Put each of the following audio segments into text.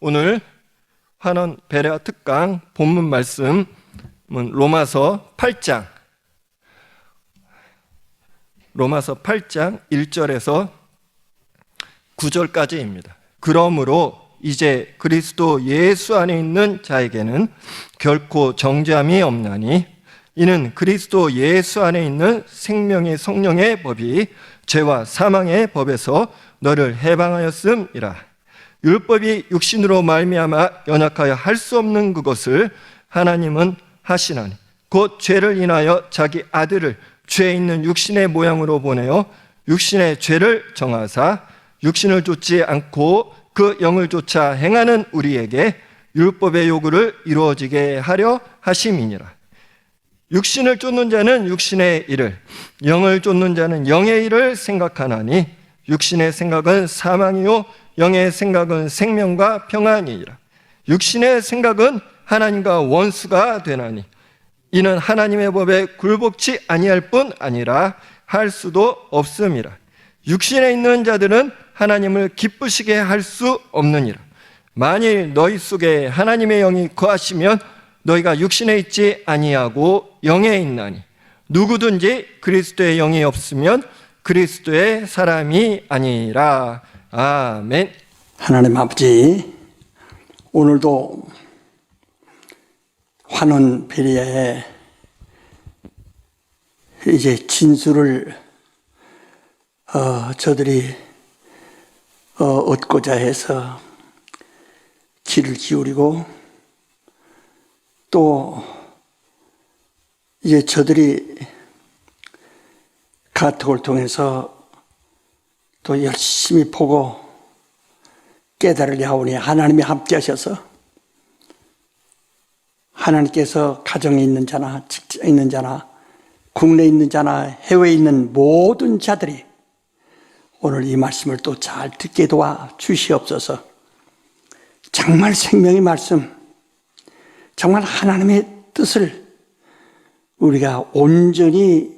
오늘 환원 베레아 특강 본문 말씀은 로마서 8장 1절에서 9절까지입니다. 그러므로 이제 그리스도 예수 안에 있는 자에게는 결코 정죄함이 없나니 이는 그리스도 예수 안에 있는 생명의 성령의 법이 죄와 사망의 법에서 너를 해방하였음이라. 율법이 육신으로 말미암아 연약하여 할 수 없는 그것을 하나님은 하시나니 곧 죄를 인하여 자기 아들을 죄 있는 육신의 모양으로 보내어 육신의 죄를 정하사 육신을 좇지 않고 그 영을 좇아 행하는 우리에게 율법의 요구를 이루어지게 하려 하심이니라. 육신을 쫓는 자는 육신의 일을, 영을 쫓는 자는 영의 일을 생각하나니 육신의 생각은 사망이요 영의 생각은 생명과 평안이니라. 육신의 생각은 하나님과 원수가 되나니 이는 하나님의 법에 굴복치 아니할 뿐 아니라 할 수도 없음이라. 육신에 있는 자들은 하나님을 기쁘시게 할 수 없느니라. 만일 너희 속에 하나님의 영이 거하시면 너희가 육신에 있지 아니하고 영에 있나니 누구든지 그리스도의 영이 없으면 그리스도의 사람이 아니라. 아멘. 하나님 아버지, 오늘도 환원 베레아의 이제 진술을 저들이 얻고자 해서 귀를 기울이고 또 이제 저들이 카톡을 통해서 또 열심히 보고 깨달으려 하오니 하나님이 함께 하셔서 하나님께서 가정에 있는 자나 직장에 있는 자나 국내에 있는 자나 해외에 있는 모든 자들이 오늘 이 말씀을 또 잘 듣게 도와 주시옵소서. 정말 생명의 말씀, 정말 하나님의 뜻을 우리가 온전히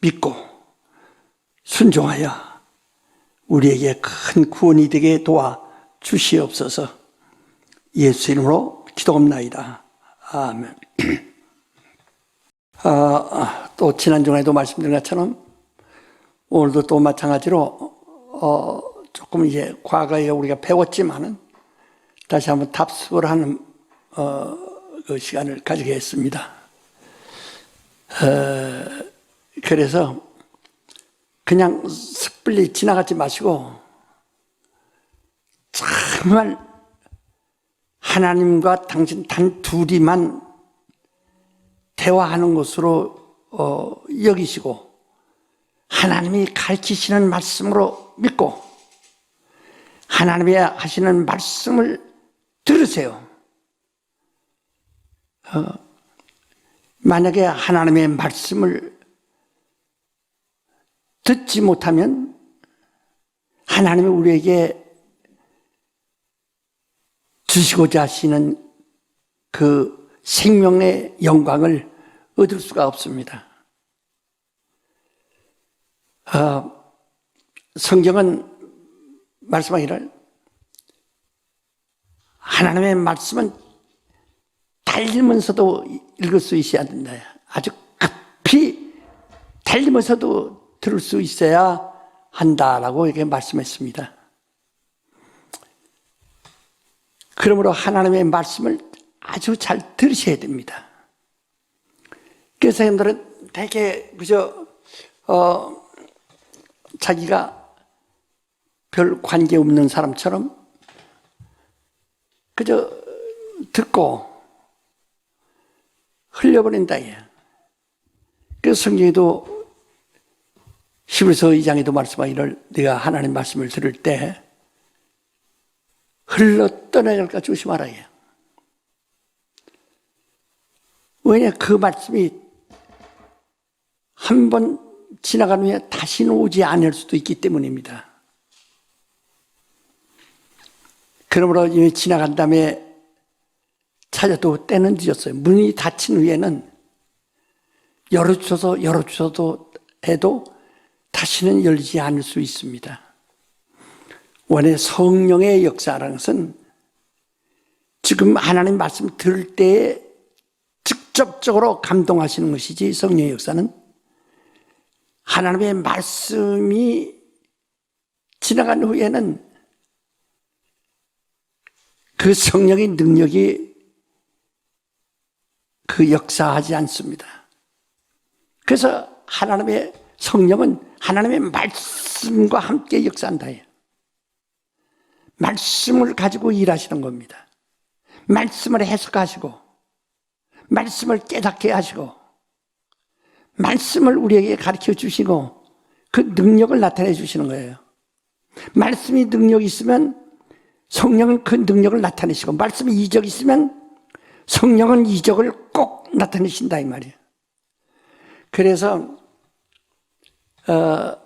믿고 순종하여 우리에게 큰 구원이 되게 도와 주시옵소서. 예수 이름으로 기도합나이다. 아멘. 또 지난주에도 말씀드린 것처럼 오늘도 또 마찬가지로 조금 이제 과거에 우리가 배웠지만은 다시 한번 답습을 하는 그 시간을 가지겠습니다. 그래서 그냥 섣불리 지나가지 마시고 정말 하나님과 당신 단 둘이만 대화하는 것으로 여기시고 하나님이 가르치시는 말씀으로 믿고 하나님이 하시는 말씀을 들으세요. 만약에 하나님의 말씀을 듣지 못하면 하나님이 우리에게 주시고자 하시는 그 생명의 영광을 얻을 수가 없습니다. 성경은 말씀하기를 하나님의 말씀은 달리면서도 읽을 수 있어야 된다. 아주 급히 달리면서도 들을 수 있어야 한다라고 이렇게 말씀했습니다. 그러므로 하나님의 말씀을 아주 잘 들으셔야 됩니다. 그래서 사람들은 되게 그저 자기가 별 관계 없는 사람처럼 그저 듣고 흘려버린다. 그래서 성경에도 히브리서 2장에도 말씀하기를 네가 하나님 말씀을 들을 때 흘러 떠나갈까 조심하라. 왜냐, 그 말씀이 한 번 지나간 후에 다시는 오지 않을 수도 있기 때문입니다. 그러므로 지나간 다음에 찾아도 때는 늦었어요. 문이 닫힌 후에는 열어주셔도 해도 다시는 열리지 않을 수 있습니다. 원래 성령의 역사라는 것은 지금 하나님 말씀 들을 때에 직접적으로 감동하시는 것이지, 성령의 역사는 하나님의 말씀이 지나간 후에는 그 성령의 능력이 그 역사하지 않습니다. 그래서 하나님의 성령은 하나님의 말씀과 함께 역사한다. 말씀을 가지고 일하시는 겁니다. 말씀을 해석하시고 말씀을 깨닫게 하시고 말씀을 우리에게 가르쳐 주시고 그 능력을 나타내 주시는 거예요. 말씀이 능력이 있으면 성령은 그 능력을 나타내시고, 말씀이 이적이 있으면 성령은 이적을 꼭 나타내신다 이 말이에요. 그래서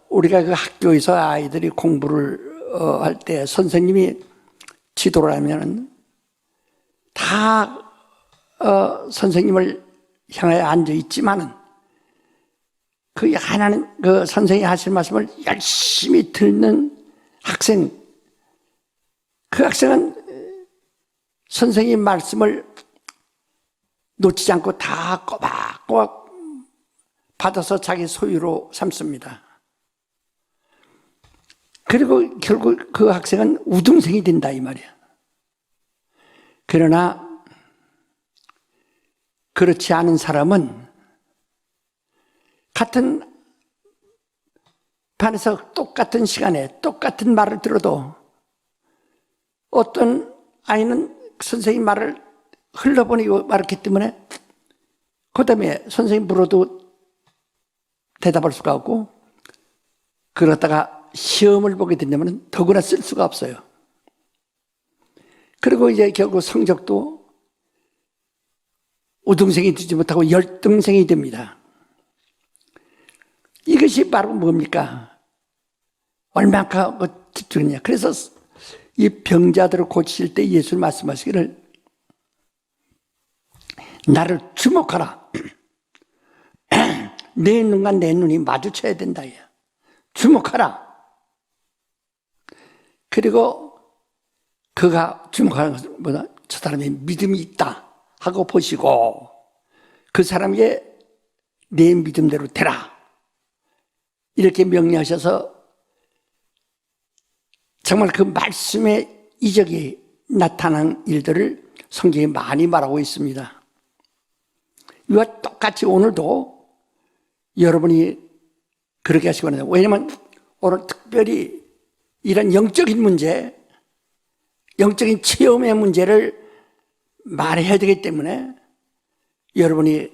우리가 그 학교에서 아이들이 공부를 할 때 선생님이 지도를 하면 다 선생님을 향하여 앉아 있지만은 그 하나님, 그 선생님이 하실 말씀을 열심히 듣는 학생, 그 학생은 선생님 말씀을 놓치지 않고 다 꼬박꼬박 받아서 자기 소유로 삼습니다. 그리고 결국 그 학생은 우등생이 된다 이 말이야. 그러나 그렇지 않은 사람은 같은 반에서 똑같은 시간에 똑같은 말을 들어도 어떤 아이는 선생님 말을 흘러보내고 말했기 때문에 그 다음에 선생님 물어도 대답할 수가 없고, 그러다가 시험을 보게 된다면 더구나 쓸 수가 없어요. 그리고 이제 결국 성적도 우등생이 되지 못하고 열등생이 됩니다. 이것이 바로 뭡니까? 얼마나 집중했냐. 그래서 이 병자들을 고치실 때 예수 말씀하시기를 나를 주목하라. 내 눈과 내 눈이 마주쳐야 된다. 주목하라. 그리고 그가 주목하는 것은 뭐다? 저 사람의 믿음이 있다 하고 보시고 그 사람에게 내 믿음대로 되라. 이렇게 명령하셔서 정말 그 말씀의 이적이 나타난 일들을 성경에 많이 말하고 있습니다. 이와 똑같이 오늘도 여러분이 그렇게 하시거든요. 왜냐하면 오늘 특별히 이런 영적인 문제, 영적인 체험의 문제를 말해야 되기 때문에 여러분이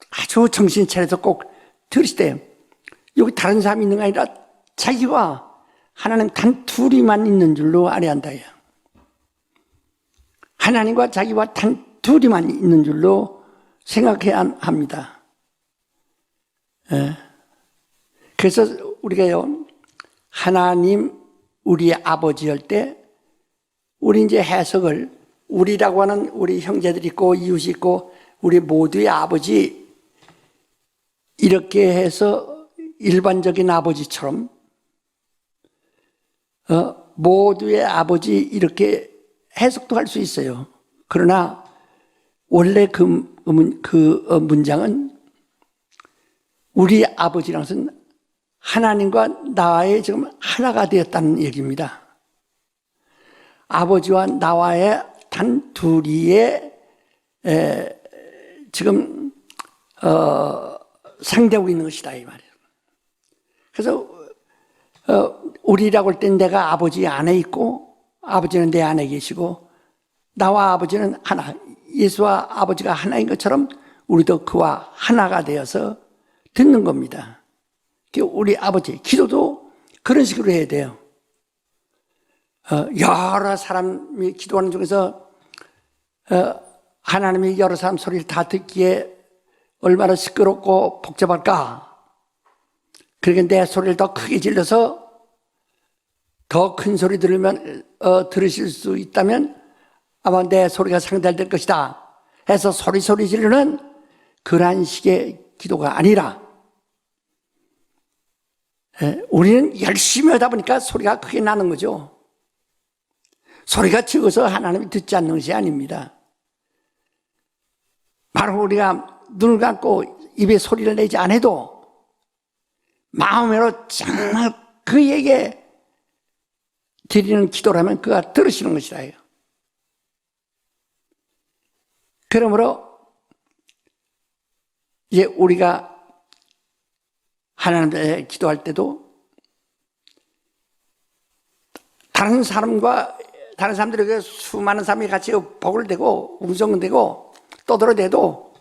아주 정신 차려서 꼭 들으실 때 여기 다른 사람이 있는 게 아니라 자기와 하나님 단 둘이만 있는 줄로 알아야 한다. 하나님과 자기와 단 둘이만 있는 줄로 생각해야 합니다. 그래서 우리가요, 하나님 우리 아버지 할 때 우리 이제 해석을 우리라고 하는 우리 형제들이 있고 이웃이 있고 우리 모두의 아버지 이렇게 해서 일반적인 아버지처럼 모두의 아버지 이렇게 해석도 할 수 있어요. 그러나 원래 그 문장은 우리 아버지라는 것은 하나님과 나와의 지금 하나가 되었다는 얘기입니다. 아버지와 나와의 단 둘이의 지금 상대하고 있는 것이다 이 말이에요. 그래서 우리라고 할 땐 내가 아버지 안에 있고 아버지는 내 안에 계시고 나와 아버지는 하나, 예수와 아버지가 하나인 것처럼 우리도 그와 하나가 되어서 듣는 겁니다. 우리 아버지 기도도 그런 식으로 해야 돼요. 여러 사람이 기도하는 중에서 하나님이 여러 사람 소리를 다 듣기에 얼마나 시끄럽고 복잡할까. 그러니까 내 소리를 더 크게 질러서 더 큰 소리 들으실 수 있다면 아마 내 소리가 상달될 것이다 해서 소리 지르는 그러한 식의 기도가 아니라 우리는 열심히 하다 보니까 소리가 크게 나는 거죠. 소리가 적어서 하나님이 듣지 않는 것이 아닙니다. 바로 우리가 눈을 감고 입에 소리를 내지 않아도 마음으로 정말 그에게 드리는 기도라면 그가 들으시는 것이라요. 그러므로 이제 우리가 하나님께 기도할 때도 다른 사람들에게 수많은 사람이 같이 복을 대고 웅성대고 떠들어대도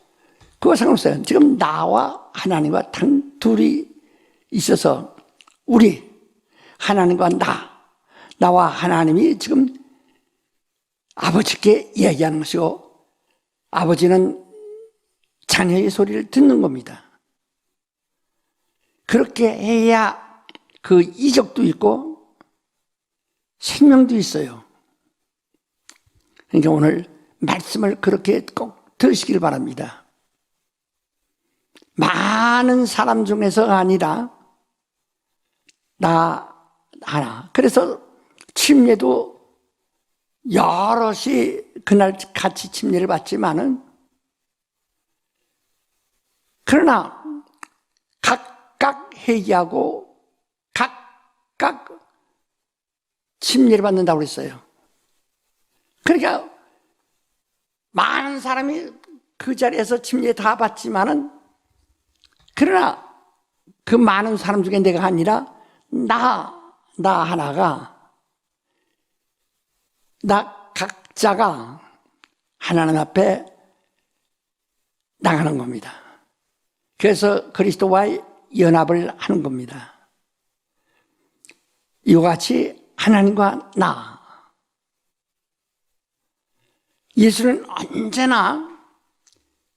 그거 상관없어요. 지금 나와 하나님과 단 둘이 있어서 우리 하나님과 나와 하나님이 지금 아버지께 이야기하는 것이고 아버지는 자녀의 소리를 듣는 겁니다. 그렇게 해야 그 이적도 있고 생명도 있어요. 그러니까 오늘 말씀을 그렇게 꼭 들으시길 바랍니다. 많은 사람 중에서 아니라 나 하나. 그래서 침례도 여럿이 그날 같이 침례를 받지만은 그러나 각각 회개하고 각각 침례를 받는다고 그랬어요. 그러니까 많은 사람이 그 자리에서 침례 다 받지만은 그러나 그 많은 사람 중에 내가 아니라 나 하나가 나 각자가 하나님 앞에 나가는 겁니다. 그래서 그리스도와의 연합을 하는 겁니다. 이와 같이 하나님과 예수는 언제나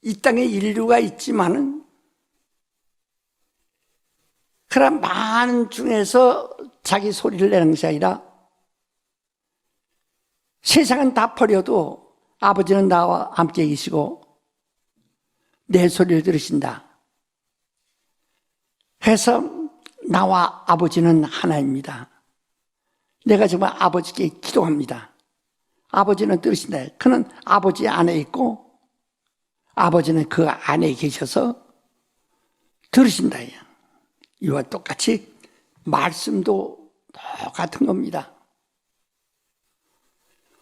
이 땅에 인류가 있지만은 그런 많은 중에서 자기 소리를 내는 것이 아니라 세상은 다 버려도 아버지는 나와 함께 계시고 내 소리를 들으신다. 해서 나와 아버지는 하나입니다. 내가 정말 아버지께 기도합니다. 아버지는 들으신다. 그는 아버지 안에 있고 아버지는 그 안에 계셔서 들으신다. 이와 똑같이 말씀도 똑같은 겁니다.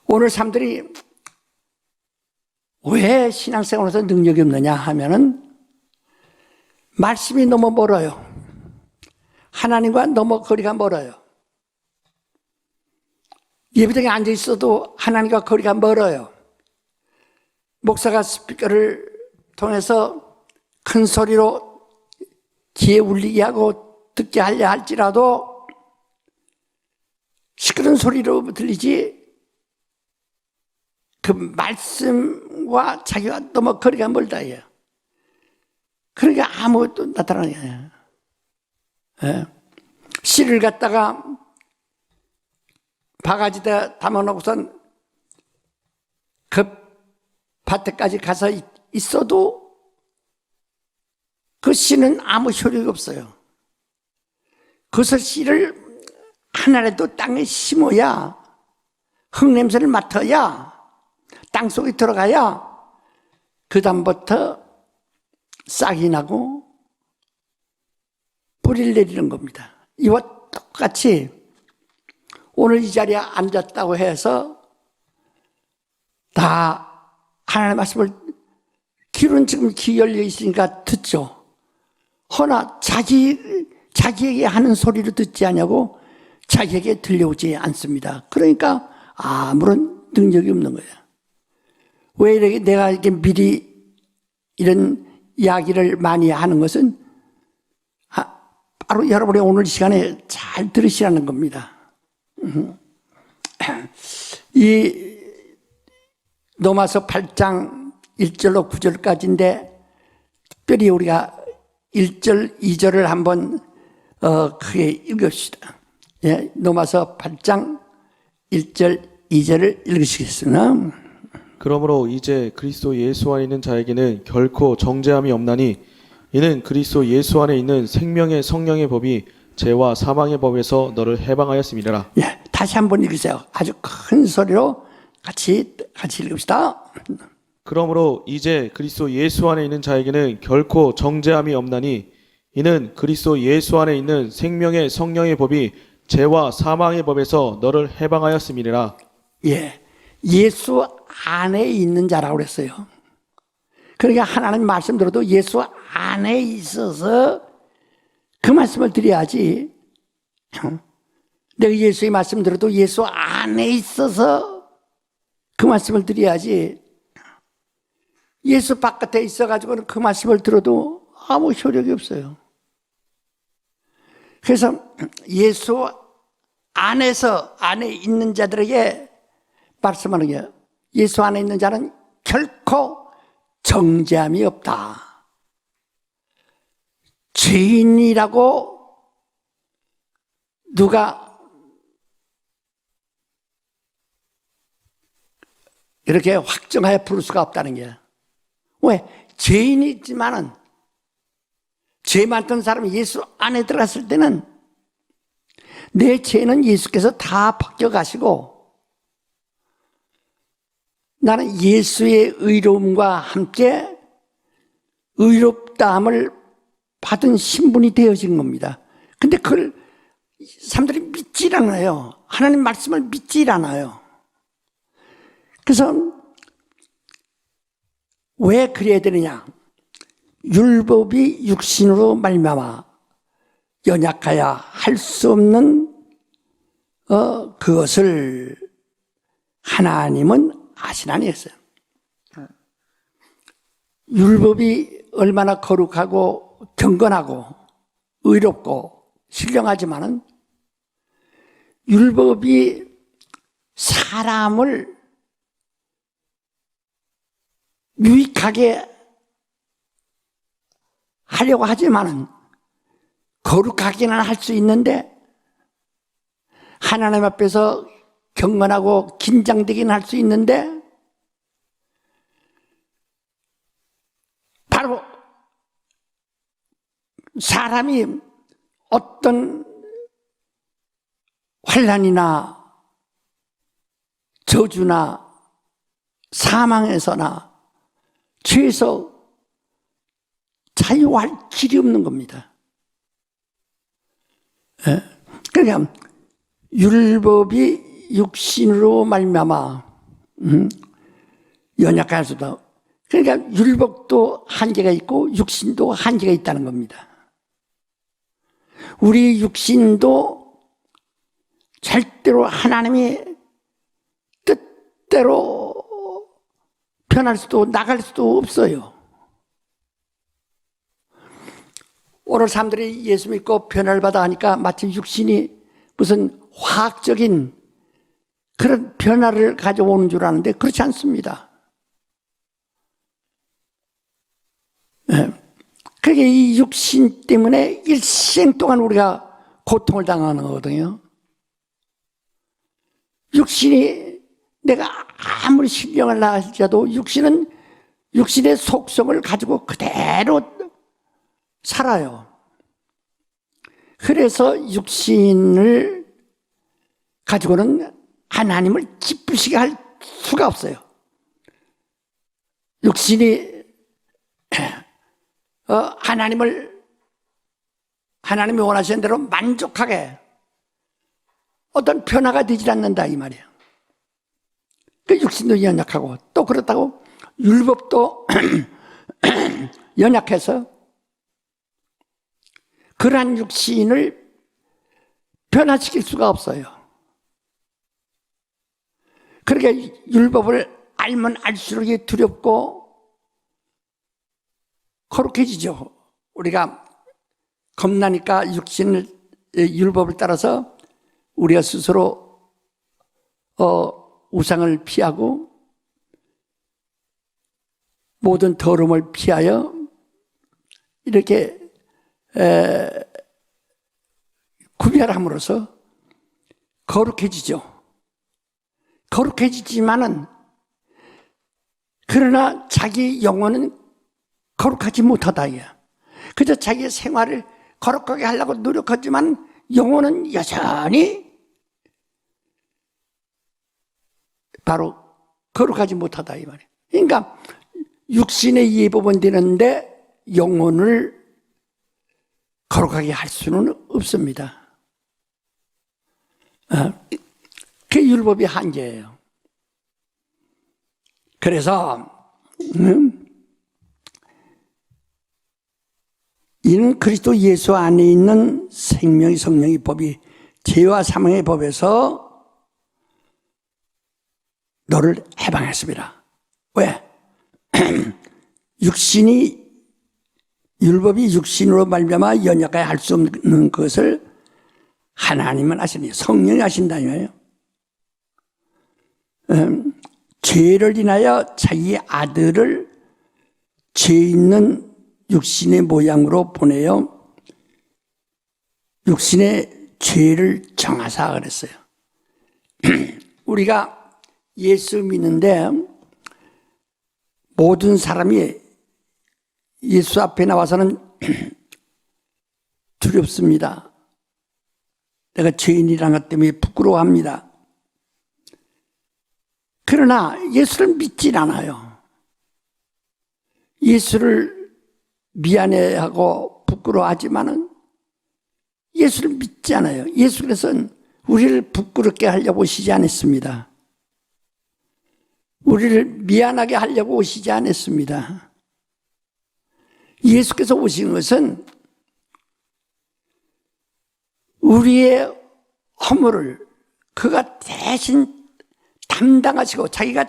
오늘 사람들이 왜 신앙생활에서 능력이 없느냐 하면은 말씀이 너무 멀어요. 하나님과 너무 거리가 멀어요. 예배당에 앉아 있어도 하나님과 거리가 멀어요. 목사가 스피커를 통해서 큰 소리로 귀에 울리게 하고 듣게 하려 할지라도 시끄러운 소리로 들리지 그 말씀과 자기가 너무 거리가 멀다. 그러니까 아무것도 나타나는 거예요. 씨를 갖다가 바가지에다 담아놓고선 그 밭에까지 가서 있어도 그 씨는 아무 효력이 없어요. 그것을 씨를 하나라도 땅에 심어야 흙냄새를 맡아야 땅속에 들어가야 그 다음부터 싹이 나고 뿌리를 내리는 겁니다. 이와 똑같이 오늘 이 자리에 앉았다고 해서 다 하나님의 말씀을 귀는 지금 귀 열려 있으니까 듣죠. 허나 자기에게 하는 소리를 듣지 않냐고 자기에게 들려오지 않습니다. 그러니까 아무런 능력이 없는 거예요. 왜 이렇게 내가 이렇게 미리 이런 이야기를 많이 하는 것은 바로 여러분이 오늘 이 시간에 잘 들으시라는 겁니다. 이 로마서 8장 1절로 9절까지인데 특별히 우리가 1절, 2절을 한번 크게 읽읍시다. 예, 로마서 8장 1절, 2절을 읽으시겠습니다. 그러므로 이제 그리스도 예수 안에 있는 자에게는 결코 정죄함이 없나니 이는 그리스도 예수 안에 있는 생명의 성령의 법이 죄와 사망의 법에서 너를 해방하였음이라. 예, 다시 한번 읽으세요. 아주 큰 소리로 같이 읽읍시다. 그러므로 이제 그리스도 예수 안에 있는 자에게는 결코 정죄함이 없나니 이는 그리스도 예수 안에 있는 생명의 성령의 법이 죄와 사망의 법에서 너를 해방하였음이라. 예, 예수 안에 있는 자라고 그랬어요. 그러니까 하나님 말씀 들어도 예수 안에 있어서 그 말씀을 드려야지. 내가 예수의 말씀 들어도 예수 안에 있어서 그 말씀을 드려야지. 예수 바깥에 있어가지고는 그 말씀을 들어도 아무 효력이 없어요. 그래서 예수 안에 있는 자들에게 말씀하는 게, 예수 안에 있는 자는 결코 정죄함이 없다. 죄인이라고 누가 이렇게 확정하여 부를 수가 없다는 게, 왜? 죄인이지만은, 죄 많던 사람이 예수 안에 들어갔을 때는 내 죄는 예수께서 다 벗겨가시고 나는 예수의 의로움과 함께 의롭다함을 받은 신분이 되어진 겁니다. 근데 그걸 사람들이 믿질 않아요. 하나님 말씀을 믿질 않아요. 그래서 왜 그래야 되느냐? 율법이 육신으로 말미암아 연약하여 할 수 없는 그것을 하나님은 아시나니 했어요. 율법이 얼마나 거룩하고 경건하고 의롭고 신령하지만은 율법이 사람을 유익하게 하려고 하지만은 거룩하기는 할 수 있는데 하나님 앞에서 경건하고 긴장되기는 할 수 있는데 바로 사람이 어떤 환난이나 저주나 사망에서나 죄에서 자유할 길이 없는 겁니다. 예? 그러니까 율법이 육신으로 말미암아 연약할 수도, 그러니까 율법도 한계가 있고 육신도 한계가 있다는 겁니다. 우리 육신도 절대로 하나님이 뜻대로 변할 수도 나갈 수도 없어요. 오늘 사람들이 예수 믿고 변화를 받아 하니까 마치 육신이 무슨 화학적인 그런 변화를 가져오는 줄 아는데 그렇지 않습니다. 네. 그게 이 육신 때문에 일생 동안 우리가 고통을 당하는 거거든요. 육신이 내가 아무리 신령을 할지라도 육신은 육신의 속성을 가지고 그대로 살아요. 그래서 육신을 가지고는 하나님을 기쁘시게 할 수가 없어요. 육신이 하나님이 원하시는 대로 만족하게 어떤 변화가 되질 않는다 이 말이에요. 그 육신도 연약하고 또 그렇다고 율법도 연약해서 그러한 육신을 변화시킬 수가 없어요. 그러니까 율법을 알면 알수록 두렵고 거룩해지죠. 우리가 겁나니까 율법을 따라서 우리가 스스로 우상을 피하고 모든 더러움을 피하여 이렇게 구별함으로써 거룩해지죠. 거룩해지지만은 그러나 자기 영혼은 거룩하지 못하다. 그저 자기 생활을 거룩하게 하려고 노력하지만 영혼은 여전히 바로 거룩하지 못하다 이 말이에요. 그러니까 육신의 예법은 되는데 영혼을 거룩하게 할 수는 없습니다. 그게 율법의 한계예요. 그래서 이는 그리스도 예수 안에 있는 생명의 성령의 법이 죄와 사망의 법에서 너를 해방했습니다. 왜? 율법이 육신으로 말미암아 연약하게 할 수 없는 것을 하나님은 아시니 성령이 아신다니요. 죄를 인하여 자기 아들을 죄 있는 육신의 모양으로 보내어 육신의 죄를 정하사 그랬어요. 우리가 예수 믿는데 모든 사람이 예수 앞에 나와서는 두렵습니다. 내가 죄인이라는 것 때문에 부끄러워합니다. 그러나 예수를 믿질 않아요. 예수를 미안해하고 부끄러워하지만은 예수를 믿지 않아요. 예수께서는 우리를 부끄럽게 하려고 오시지 않았습니다. 우리를 미안하게 하려고 오시지 않았습니다. 예수께서 오신 것은 우리의 허물을 그가 대신 담당하시고 자기가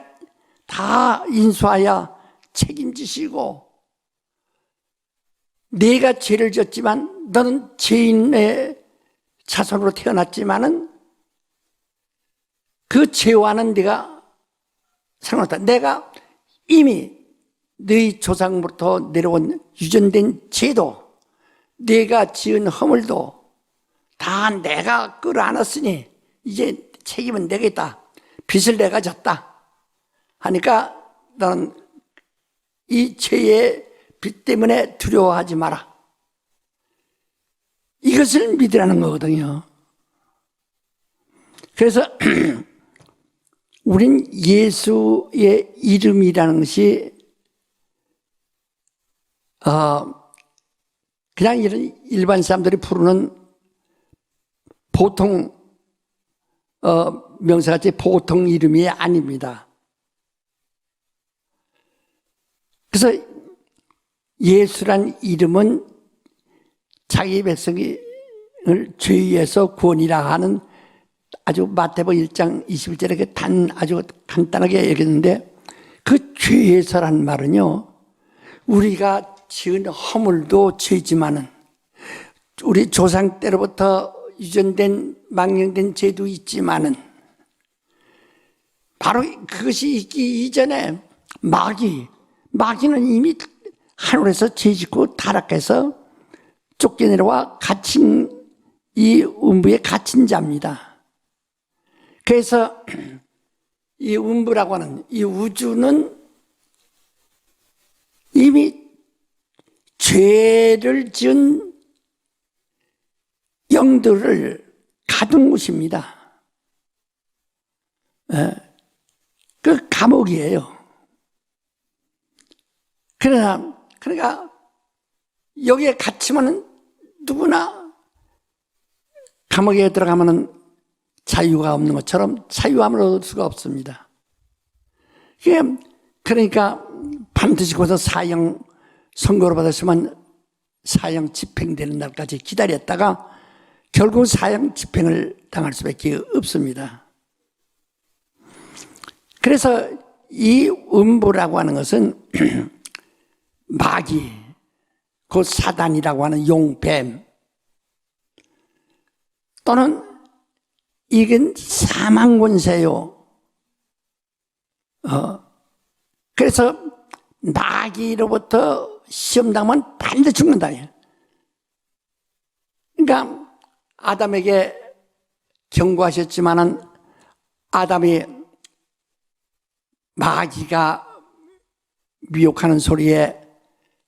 다 인수하여 책임지시고 내가 죄를 졌지만 너는 죄인의 자손으로 태어났지만은 그 죄와는 네가 상관없다. 내가 이미 너희 조상부터 내려온 유전된 죄도 내가 지은 허물도 다 내가 끌어안았으니 이제 책임은 내가 있다. 빚을 내가 졌다 하니까 너는 이 죄의 빚 때문에 두려워하지 마라. 이것을 믿으라는 거거든요. 그래서 우린 예수의 이름이라는 것이 그냥 이런 일반 사람들이 부르는 보통 명사같이 보통 이름이 아닙니다. 그래서 예수란 이름은 자기 백성을 죄에서 구원이라 하는 아주 마태복음 1장 21절에 아주 간단하게 얘기했는데 그 죄에서란 말은요 우리가 지은 허물도 죄지만은 우리 조상 때로부터 유전된 망령된 죄도 있지만은 바로 그것이 있기 이전에 마귀는 이미 하늘에서 죄짓고 타락해서 쫓겨내려와 갇힌 이 음부에 갇힌 자입니다. 그래서 이 음부라고 하는 이 우주는 이미 죄를 지은 영들을 가둔 곳입니다. 그 감옥이에요. 그러니까 여기에 갇히면 누구나 감옥에 들어가면 자유가 없는 것처럼 자유함을 얻을 수가 없습니다. 그러니까 반드시 거기서 사형 선고를 받았으면 사형 집행되는 날까지 기다렸다가 결국 사형 집행을 당할 수밖에 없습니다. 그래서 이 음부라고 하는 것은 마귀, 곧 사단이라고 하는 용뱀 또는 이건 사망 권세요. 그래서 마귀로부터 시험당하면 반드시 죽는다. 그러니까 아담에게 경고하셨지만은 아담이 마귀가 미혹하는 소리에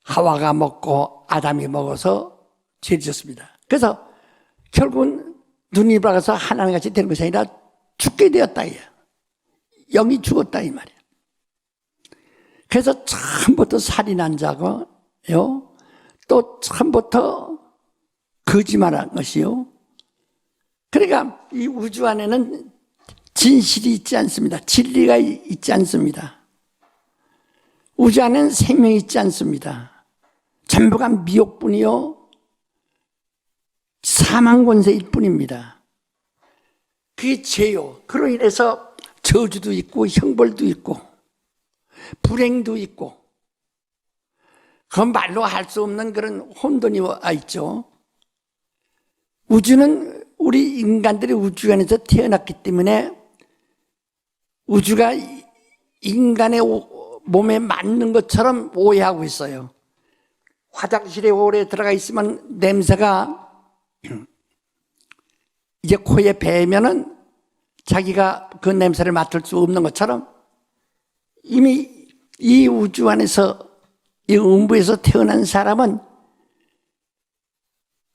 하와가 먹고 아담이 먹어서 죄를 졌습니다. 그래서 결국은 눈이 밝아서 하나님같이 되는 것이 아니라 죽게 되었다. 영이 죽었다 이 말이에요. 그래서 처음부터 살인한 자고요. 또 처음부터 거짓말한 것이요. 그러니까 이 우주 안에는 진실이 있지 않습니다. 진리가 있지 않습니다. 우주 안에는 생명이 있지 않습니다. 전부가 미혹뿐이요. 사망 권세일 뿐입니다. 그게 죄요. 그로 인해서 저주도 있고 형벌도 있고 불행도 있고 그건 말로 할 수 없는 그런 혼돈이 와 있죠. 우주는 우리 인간들이 우주 안에서 태어났기 때문에 우주가 인간의 몸에 맞는 것처럼 오해하고 있어요. 화장실에 오래 들어가 있으면 냄새가 이제 코에 배면은 자기가 그 냄새를 맡을 수 없는 것처럼 이미 이 우주 안에서 이 음부에서 태어난 사람은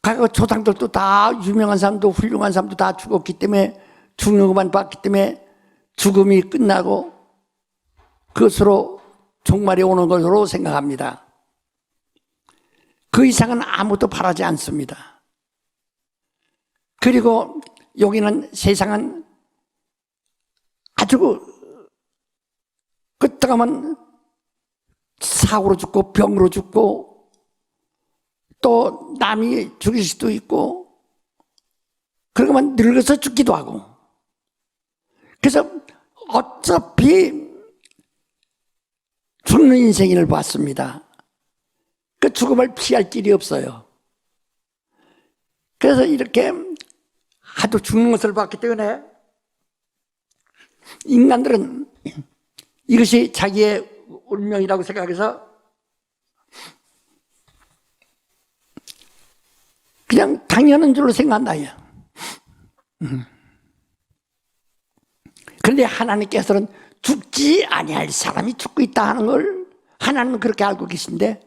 과거 조상들도 다 유명한 사람도 훌륭한 사람도 다 죽었기 때문에 죽는 것만 봤기 때문에 죽음이 끝나고 그것으로 종말이 오는 것으로 생각합니다. 그 이상은 아무도 바라지 않습니다. 그리고 여기는 세상은 아주 끄떡하면 사고로 죽고 병으로 죽고 또 남이 죽일 수도 있고 그러고만 늙어서 죽기도 하고 그래서 어차피 죽는 인생을 봤습니다. 그 죽음을 피할 길이 없어요. 그래서 이렇게 하도 죽는 것을 봤기 때문에 인간들은 이것이 자기의 운명이라고 생각해서 그냥 당연한 줄로 생각한다. 그런데 하나님께서는 죽지 아니할 사람이 죽고 있다 하는 걸 하나님은 그렇게 알고 계신데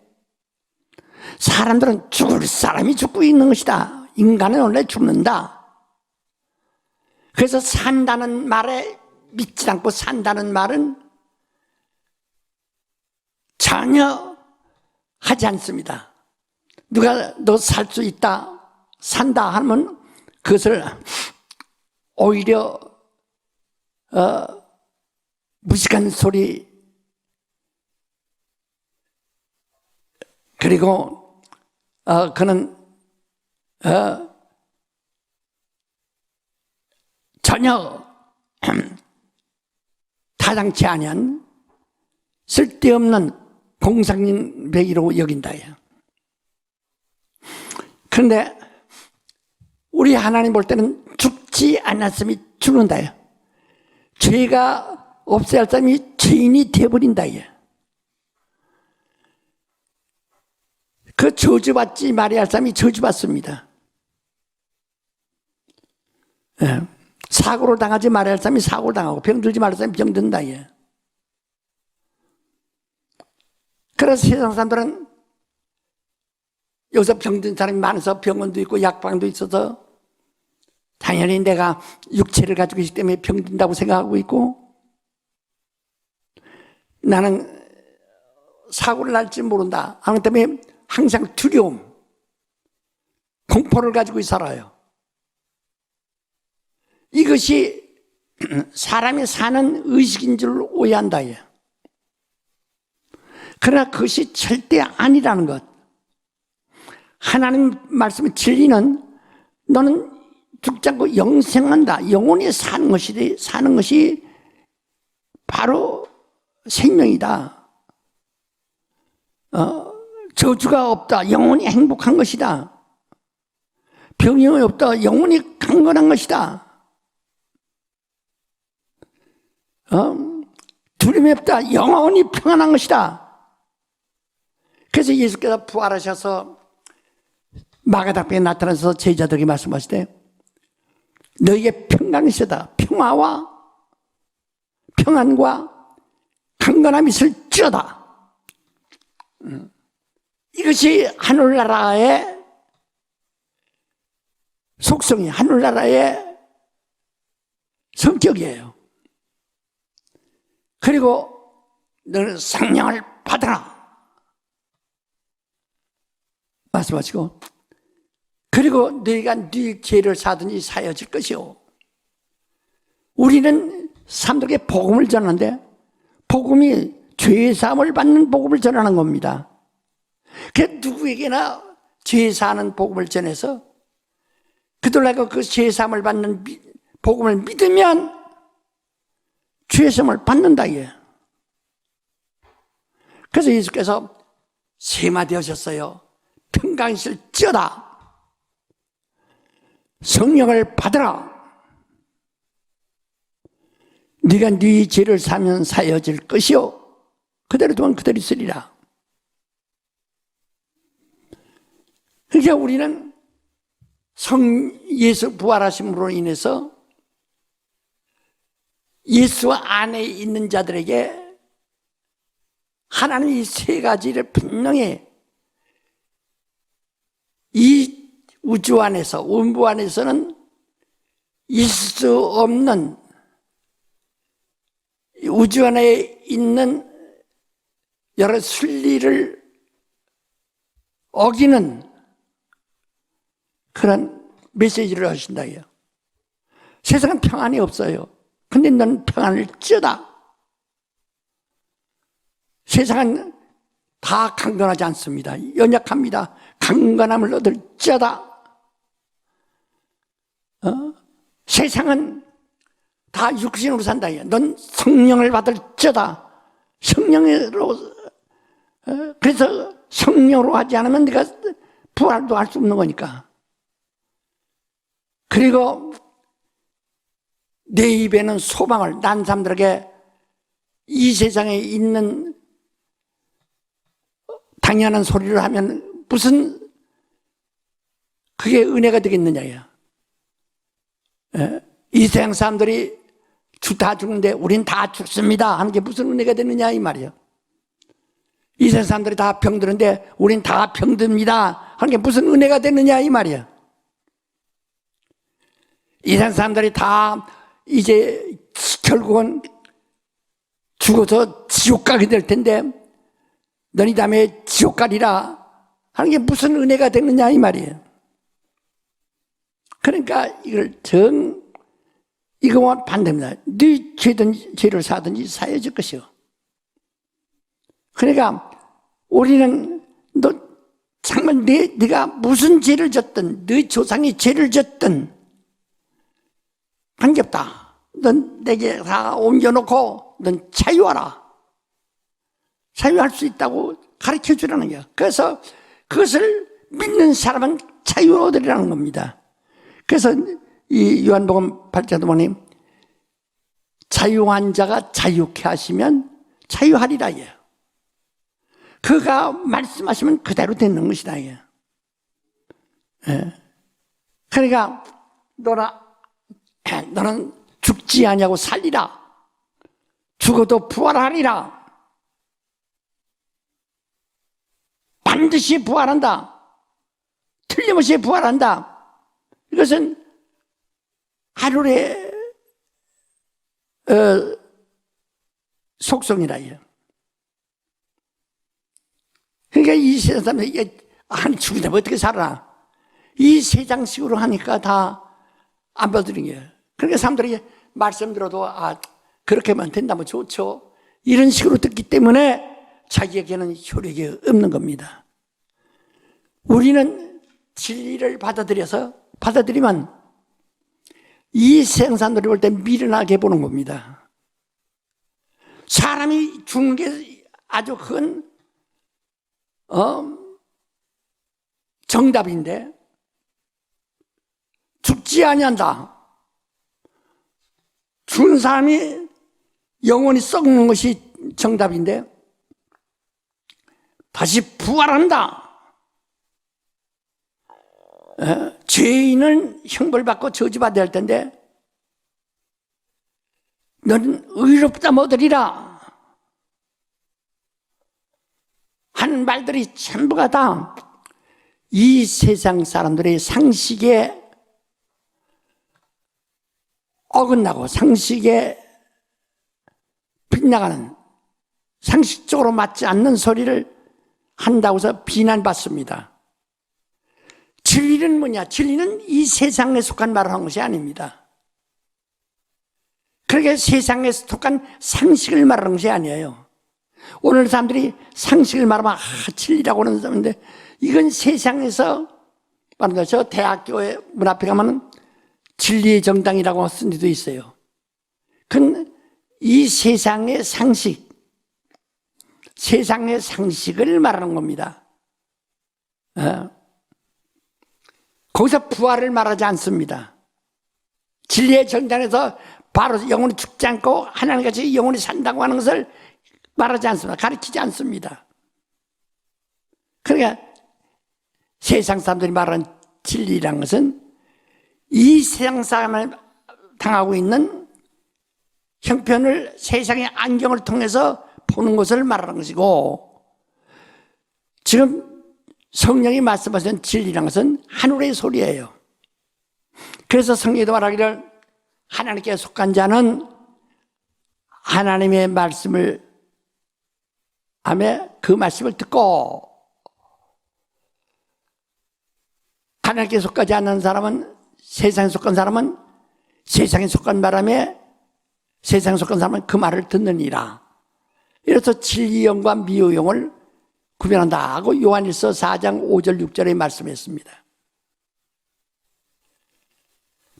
사람들은 죽을 사람이 죽고 있는 것이다. 인간은 원래 죽는다. 그래서 산다는 말에 믿지 않고 산다는 말은 전혀 하지 않습니다. 누가 너 살 수 있다, 산다 하면 그것을 오히려 무식한 소리 그리고 그는 전혀 타당치 아니한 쓸데없는 공상배기로 여긴다. 그런데 우리 하나님 볼 때는 죽지 않았음이 죽는다. 죄가 없어야 할 사람이 죄인이 되어버린다. 그 저주받지 말아야 할 사람이 저주받습니다. 사고를 당하지 말아야 할 사람이 사고를 당하고 병들지 말아야 할 사람이 병든다. 그래서 세상 사람들은 여기서 병든 사람이 많아서 병원도 있고 약방도 있어서 당연히 내가 육체를 가지고 있기 때문에 병든다고 생각하고 있고 나는 사고를 날지 모른다 하는 때문에 항상 두려움, 공포를 가지고 살아요. 이것이 사람이 사는 의식인 줄 오해한다. 그러나 그것이 절대 아니라는 것. 하나님 말씀의 진리는 너는 죽지 않고 영생한다. 영원히 사는 것이 바로 생명이다. 저주가 없다. 영원히 행복한 것이다. 병이 없다. 영원히 강건한 것이다. 두려움이 없다. 영원히 평안한 것이다. 그래서 예수께서 부활하셔서 마가다락방에 나타나서 제자들에게 말씀하실 때 너희에게 평강이 있으다. 평화와 평안과 강건함이 있을지어다. 이것이 하늘나라의 속성이 하늘나라의 성격이에요. 그리고 너는 성령을 받아라 말씀하시고, 그리고 너희가 네 죄를 사든지 사여질 것이요. 우리는 사람들에게 복음을 전하는데 복음이 죄사함을 받는 복음을 전하는 겁니다. 그 누구에게나 죄사하는 복음을 전해서 그들에게 그 죄사함을 받는 복음을 믿으면 죄사함을 받는다 이게. 그래서 예수께서 세마디 하셨어요. 평강이실지어다. 성령을 받으라. 네가 네 죄를 사면 사여질 것이요 그대로 두면 그대로 있으리라. 그러니까 우리는 예수 부활하심으로 인해서 예수 안에 있는 자들에게 하나님이 세 가지를 분명히 이 우주 안에서, 원부 안에서는 있을 수 없는, 우주 안에 있는 여러 순리를 어기는 그런 메시지를 하신다고요. 세상은 평안이 없어요. 근데 너는 평안을 찌어다. 세상은 다 강건하지 않습니다. 연약합니다. 강건함을 얻을지어다. 세상은 다 육신으로 산다. 넌 성령을 받을지어다. 성령으로, 그래서 성령으로 하지 않으면 네가 부활도 할 수 없는 거니까. 그리고 내 입에는 소망을, 난 사람들에게 이 세상에 있는 당연한 소리를 하면 무슨 그게 은혜가 되겠느냐요. 이 세상 사람들이 다 죽는데 우린 다 죽습니다 하는 게 무슨 은혜가 되느냐 이 말이에요. 이 세상 사람들이 다 병드는데 우린 다 병듭니다 하는 게 무슨 은혜가 되느냐 이 말이에요. 이 세상 사람들이 다 이제 결국은 죽어서 지옥 가게 될 텐데 너희 다음에 지옥 가리라 하는 게 무슨 은혜가 되느냐 이 말이에요. 그러니까 이거와 반대입니다. 네 죄를 사든지 사여질 것이요. 그러니까 우리는 너 정말 네가 무슨 죄를 졌든, 네 조상이 죄를 졌든 관계없다. 넌 내게 다 옮겨놓고 넌 자유하라. 자유할 수 있다고 가르쳐 주라는 거야. 그래서 그것을 믿는 사람은 자유 얻으리라는 겁니다. 그래서 이 요한복음 8장도 보니 자유한 자가 자유케 하시면 자유하리라 이에요. 그가 말씀하시면 그대로 되는 것이다 이에요. 그러니까 너는 죽지 아니하고 살리라. 죽어도 부활하리라. 반드시 부활한다. 틀림없이 부활한다. 이것은 하늘의 속성이라 해요. 그러니까 이 세상 사람들이 아니 죽는데 어떻게 살아? 이 세상식으로 하니까 다 안 받아들이는 거예요. 그러니까 사람들이 말씀 들어도 그렇게만 된다면 좋죠. 이런 식으로 듣기 때문에 자기에게는 효력이 없는 겁니다. 우리는 진리를 받아들이면 이 세상 사람들이 볼 때 미련하게 보는 겁니다. 사람이 죽는 게 아주 큰 정답인데 죽지 아니한다. 죽은 사람이 영원히 썩는 것이 정답인데 다시 부활한다. 죄인은 형벌받고 저주받아야 할 텐데 너는 의롭다 못하리라 하는 말들이 전부가 다 이 세상 사람들의 상식에 어긋나고 상식에 빗나가는, 상식적으로 맞지 않는 소리를 한다고 해서 비난받습니다. 진리는 뭐냐? 진리는 이 세상에 속한 말을 한 것이 아닙니다. 그렇게 세상에 속한 상식을 말하는 것이 아니에요. 오늘 사람들이 상식을 말하면 진리라고 하는 사람인데, 이건 세상에서 말하는 저 대학교에 문 앞에 가면 진리의 정당이라고 쓴 데도 있어요. 그건 이 세상의 상식, 세상의 상식을 말하는 겁니다. 거기서 부활을 말하지 않습니다. 진리의 정당에서 바로 영혼이 죽지 않고 하나님같이 영혼이 산다고 하는 것을 말하지 않습니다. 가르치지 않습니다. 그러니까 세상 사람들이 말하는 진리라는 것은 이 세상 사람을 당하고 있는 형편을 세상의 안경을 통해서 보는 것을 말하는 것이고, 지금 성령이 말씀하신 진리라는 것은 하늘의 소리예요. 그래서 성경에도 말하기를 하나님께 속한 자는 하나님의 말씀을 하며 그 말씀을 듣고, 하나님께 속하지 않는 사람은, 세상에 속한 사람은 세상에 속한 바람에 세상에 속한 사람은 그 말을 듣느니라. 이래서 진리영과 미호영을 구별한다 하고 요한일서 4장 5절 6절에 말씀했습니다.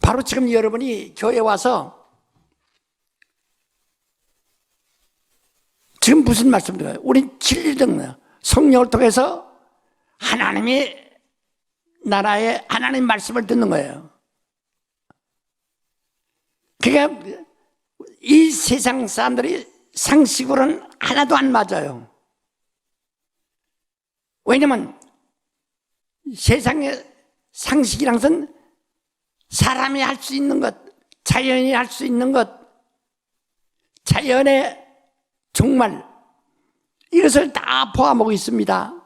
바로 지금 여러분이 교회에 와서 지금 무슨 말씀인가요? 우린 진리를 듣는 거예요. 성령을 통해서 하나님의 나라의 하나님 말씀을 듣는 거예요. 그러니까 이 세상 사람들이 상식으로는 하나도 안 맞아요. 왜냐면 세상의 상식이란 것은 사람이 할 수 있는 것, 자연이 할 수 있는 것, 자연의 종말, 이것을 다 포함하고 있습니다.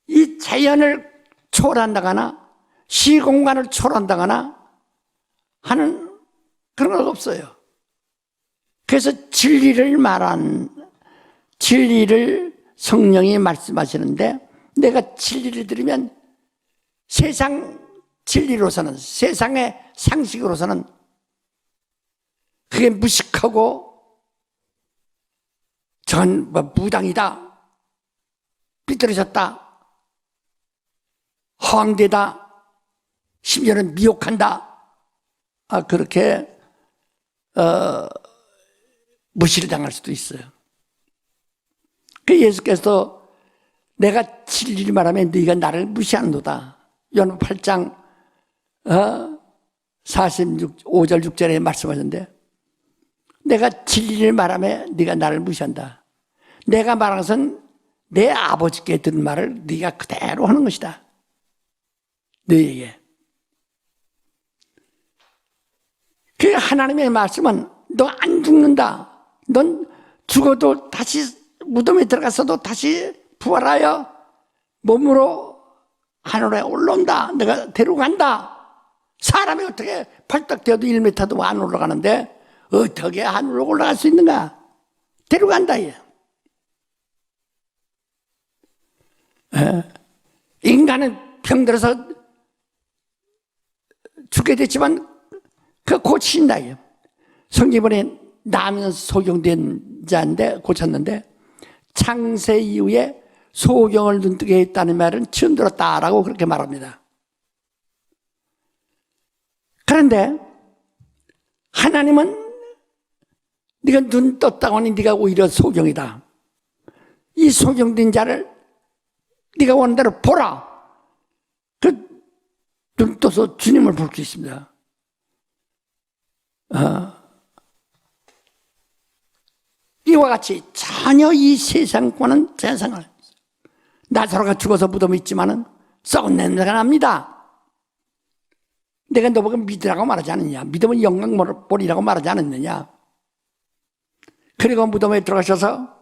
이 자연을 초월한다거나 시공간을 초월한다거나 하는 그런 건 없어요. 그래서 진리를 성령이 말씀하시는데, 내가 진리를 들으면 세상 진리로서는, 세상의 상식으로서는 그게 무식하고 전 무당이다, 삐뚤어졌다, 허황되다, 심지어는 미혹한다, 그렇게 무시를 당할 수도 있어요. 그 예수께서 내가 진리를 말하면 네가 나를 무시하는도다. 요한 8장 5절 6절에 말씀하셨는데, 내가 진리를 말하면 네가 나를 무시한다. 내가 말하는 것은 내 아버지께 들은 말을 네가 그대로 하는 것이다. 너에게. 그 하나님의 말씀은 너 안 죽는다. 넌 죽어도 다시 무덤에 들어갔어도 다시 부활하여 몸으로 하늘에 올라온다. 내가 데려간다. 사람이 어떻게 팔딱 뛰어도 1m도 안 올라가는데 어떻게 하늘로 올라갈 수 있는가? 데려간다. 얘. 인간은 병들어서 죽게 됐지만 그 고친다. 얘. 성경에 나면 소경된 자인데 고쳤는데, 창세 이후에 소경을 눈뜨게 했다는 말은 처음 들었다라고 그렇게 말합니다. 그런데 하나님은 네가 눈 떴다고 하니 네가 오히려 소경이다. 이 소경된 자를 네가 원하는 대로 보라. 눈 떠서 주님을 볼 수 있습니다. 이와 같이 전혀 이 세상과는 세상을, 나사로가 죽어서 무덤에 있지만은 썩은 냄새가 납니다. 내가 너보고 믿으라고 말하지 않느냐? 믿으면 영광 보리라고 말하지 않았느냐? 그리고 무덤에 들어가셔서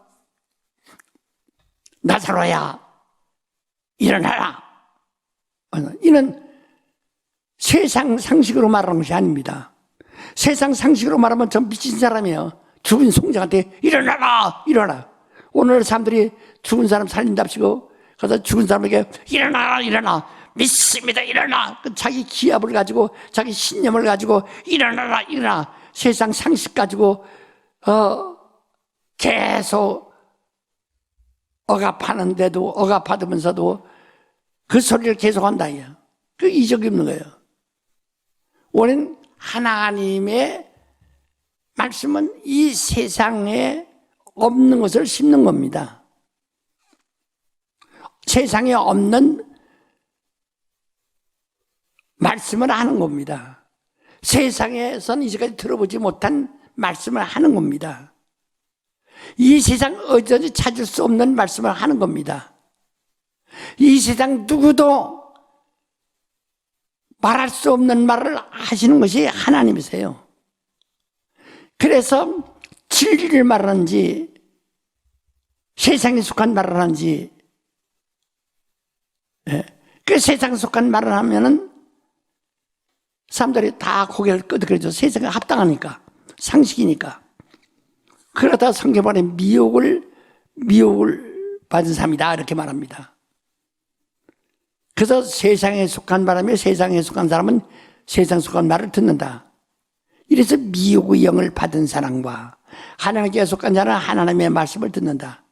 나사로야 일어나라. 이는 세상 상식으로 말하는 것이 아닙니다. 세상 상식으로 말하면 전 미친 사람이에요. 죽은 송장한테 일어나라, 일어나. 오늘 사람들이 죽은 사람 살린답시고 그래서 죽은 사람에게 일어나라, 일어나. 믿습니다, 일어나. 자기 기압을 가지고 자기 신념을 가지고 일어나라, 일어나. 세상 상식 가지고 계속 억압하는데도 억압받으면서도 그 소리를 계속한다. 그 이적이 없는 거예요. 우리는 하나님의 말씀은 이 세상에 없는 것을 심는 겁니다. 세상에 없는 말씀을 하는 겁니다. 세상에선 이제까지 들어보지 못한 말씀을 하는 겁니다. 이 세상 어디든지 찾을 수 없는 말씀을 하는 겁니다. 이 세상 누구도 말할 수 없는 말을 하시는 것이 하나님이세요. 그래서 진리를 말하는지 세상에 속한 말을 하는지, 그 세상에 속한 말을 하면은 사람들이 다 고개를 끄덕여줘. 세상에 합당하니까, 상식이니까. 그러다 성경에 미혹을 받은 사람이다 이렇게 말합니다. 그래서 세상에 속한 바람에 세상에 속한 사람은 세상에 속한 말을 듣는다. 이래서 미혹의 영을 받은 사람과 하나님께 속한 자는 하나님의 말씀을 듣는다.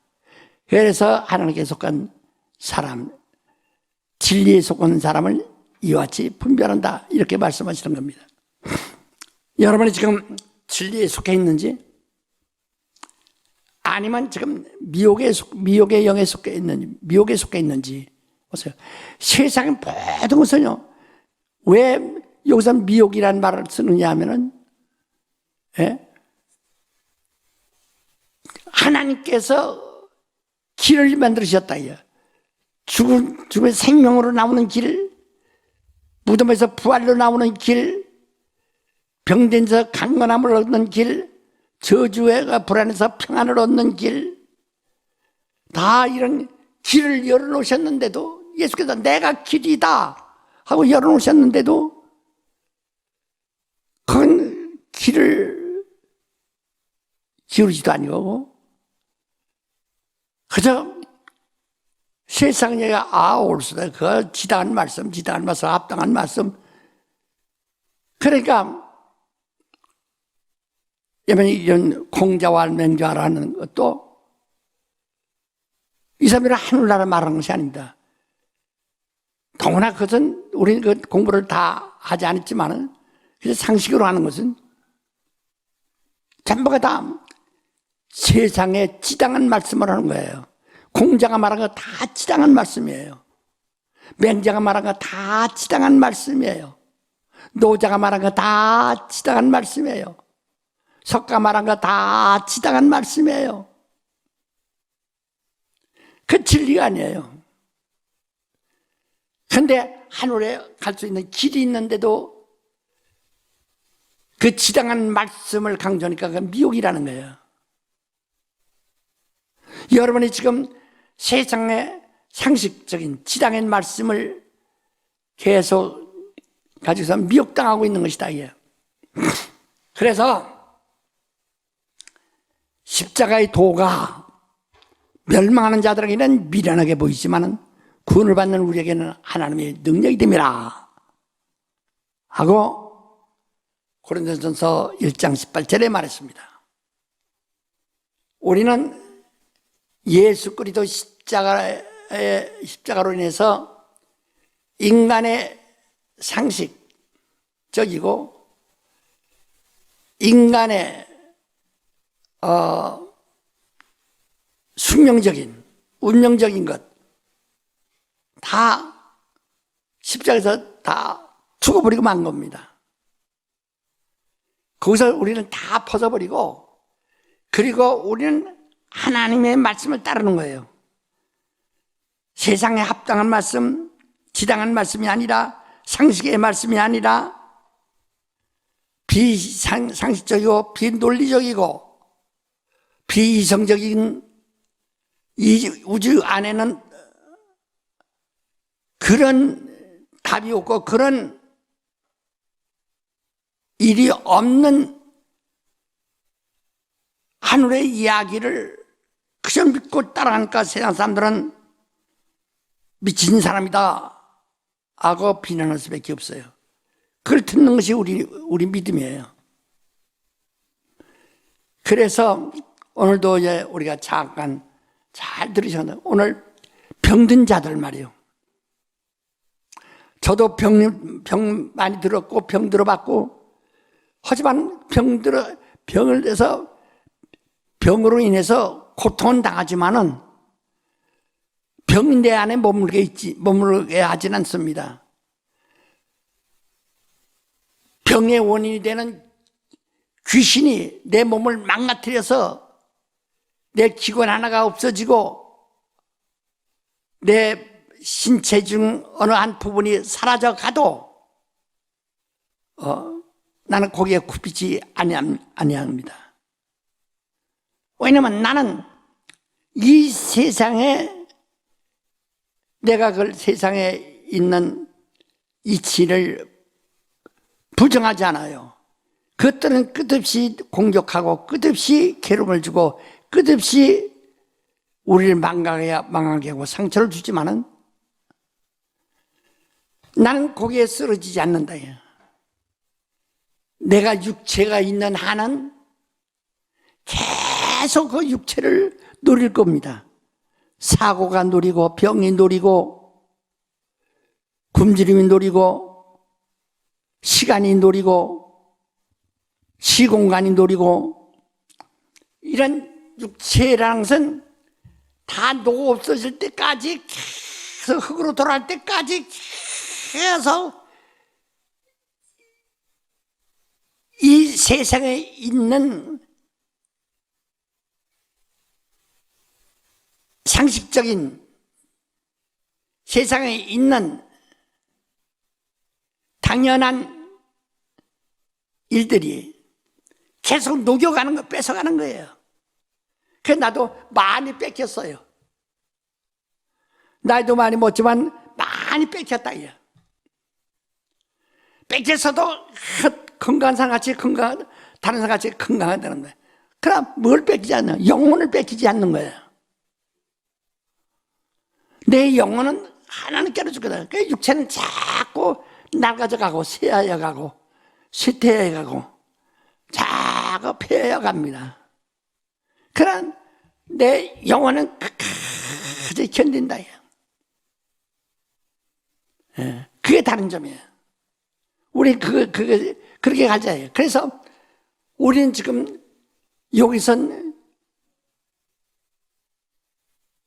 그래서 하나님께 속한 사람, 진리에 속한 사람을 이와 같이 분별한다 이렇게 말씀하시는 겁니다. 여러분이 지금 진리에 속해 있는지 아니면 지금 미혹의 영에 속해 있는지, 미혹에 속해 있는지 보세요. 세상의 모든 것은요, 왜 여기서 미혹이라는 말을 쓰느냐 하면은, 하나님께서 길을 만들으셨다. 죽은 생명으로 나오는 길, 무덤에서 부활로 나오는 길, 병든 데서 강건함을 얻는 길, 저주가 불안해서 평안을 얻는 길, 다 이런 길을 열어놓으셨는데도 예수께서 내가 길이다 하고 열어놓으셨는데도 그건 길을 기울이지도 아니고 그저 세상에 옳수다, 그 지당한 말씀, 합당한 말씀. 그러니까 이런 공자와 맹자라는 것도 이 사람들은 하늘나라 말하는 것이 아닙니다. 더구나 그것은 우리는 그 공부를 다 하지 않았지만은 그래서 상식으로 하는 것은 전부가 다 세상에 지당한 말씀을 하는 거예요. 공자가 말한 거 다 지당한 말씀이에요. 맹자가 말한 거 다 지당한 말씀이에요. 노자가 말한 거 다 지당한 말씀이에요. 석가 말한 거 다 지당한 말씀이에요. 그 진리가 아니에요. 그런데 하늘에 갈 수 있는 길이 있는데도 그 지당한 말씀을 강조하니까 그 미혹이라는 거예요. 여러분이 지금 세상의 상식적인 지당한 말씀을 계속 가지고서 미혹당하고 있는 것이다. 그래서 십자가의 도가 멸망하는 자들에게는 미련하게 보이지만 구원을 받는 우리에게는 하나님의 능력이 됨이라 하고 고린도전서 1장 18절에 말했습니다. 우리는 예수 그리스도 십자가로 인해서 인간의 상식적이고 인간의 숙명적인, 운명적인 것 다 십자가에서 다 죽어버리고 만 겁니다. 거기서 우리는 다 벗어버리고 그리고 우리는 하나님의 말씀을 따르는 거예요. 세상에 합당한 말씀, 지당한 말씀이 아니라 상식의 말씀이 아니라 비상식적이고 비논리적이고 비이성적인 이 우주 안에는 그런 답이 없고 그런 일이 없는 하늘의 이야기를 그저 믿고 따라가니까 세상 사람들은 미친 사람이다 하고 비난할 수밖에 없어요. 그걸 듣는 것이 우리 믿음이에요. 그래서 오늘도 이제 우리가 잠깐 잘 들으셨나요? 오늘 병든 자들 말이에요. 저도 병 많이 들었고 병 들어봤고, 하지만 병을 내서 병으로 인해서 고통은 당하지만은 병이 내 안에 머물게 하진 않습니다. 병의 원인이 되는 귀신이 내 몸을 망가뜨려서 내 기관 하나가 없어지고 내 신체 중 어느 한 부분이 사라져 가도 나는 거기에 굽히지 아니합니다. 왜냐하면 나는 이 세상에 내가 그 세상에 있는 이치를 부정하지 않아요. 그것들은 끝없이 공격하고 끝없이 괴로움을 주고 끝없이 우리를 망하게 하고 상처를 주지만은 나는 거기에 쓰러지지 않는다. 내가 육체가 있는 한은 계속 그 육체를 누릴 겁니다. 사고가 누리고 병이 누리고 굶주림이 누리고 시간이 누리고 시공간이 누리고, 이런 육체라는 것은 다 녹아 없어질 때까지 계속 흙으로 돌아갈 때까지 계속 이 세상에 있는 상식적인 세상에 있는 당연한 일들이 계속 녹여가는 거, 뺏어가는 거예요. 그래서 나도 많이 뺏겼어요. 나이도 많이 먹지만 많이 뺏겼다. 뺏겼어도 건강한 사람같이 다른 사람같이 건강하다는 거예요. 그럼 뭘 뺏기지 않나? 영혼을 뺏기지 않는 거예요. 내 영혼은 하나님께로 주거든. 그 육체는 자꾸 낡아져가고 쇠하여가고 쇠퇴해가고 자꾸 폐해갑니다. 그런 내 영혼은 끝까지 견딘다. 그게 다른 점이에요. 우리 그렇게 가자요. 그래서 우리는 지금 여기선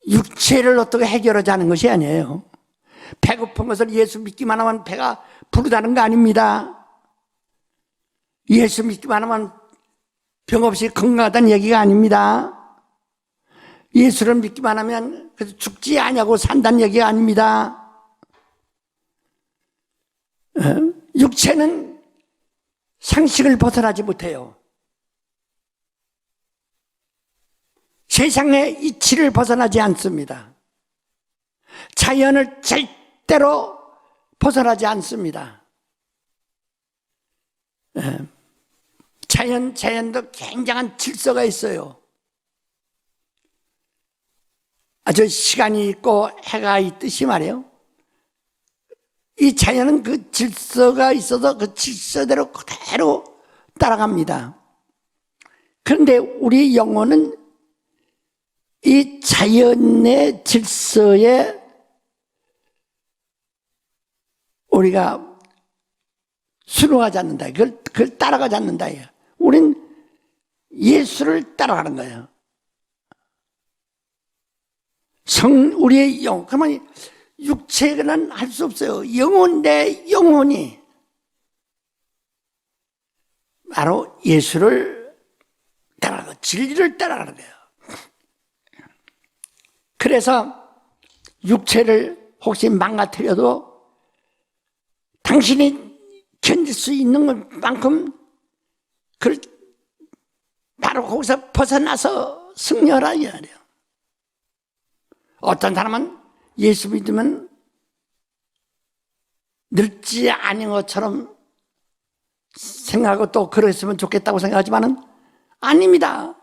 육체를 어떻게 해결하자는 것이 아니에요. 배고픈 것을 예수 믿기만 하면 배가 부르다는 거 아닙니다. 예수 믿기만 하면 병 없이 건강하다는 얘기가 아닙니다. 예수를 믿기만 하면 그래서 죽지 아니하고 산다는 얘기가 아닙니다. 육체는 상식을 벗어나지 못해요. 세상의 이치를 벗어나지 않습니다. 자연을 절대로 벗어나지 않습니다. 자연도 굉장한 질서가 있어요. 아주 시간이 있고 해가 있듯이 말이에요. 이 자연은 그 질서가 있어서 그 질서대로 그대로 따라갑니다. 그런데 우리 영혼은 이 자연의 질서에 우리가 순응하지 않는다. 그걸 따라가지 않는다. 우린 예수를 따라가는 거예요. 우리의 그러면 육체는 할 수 없어요. 내 영혼이 바로 예수를 따라가고 진리를 따라가는 거예요. 그래서 육체를 혹시 망가뜨려도 당신이 견딜 수 있는 만큼 바로 거기서 벗어나서 승리하라 이 말이에요. 어떤 사람은 예수 믿으면 늙지 않은 것처럼 생각하고 또 그랬으면 좋겠다고 생각하지만은 아닙니다.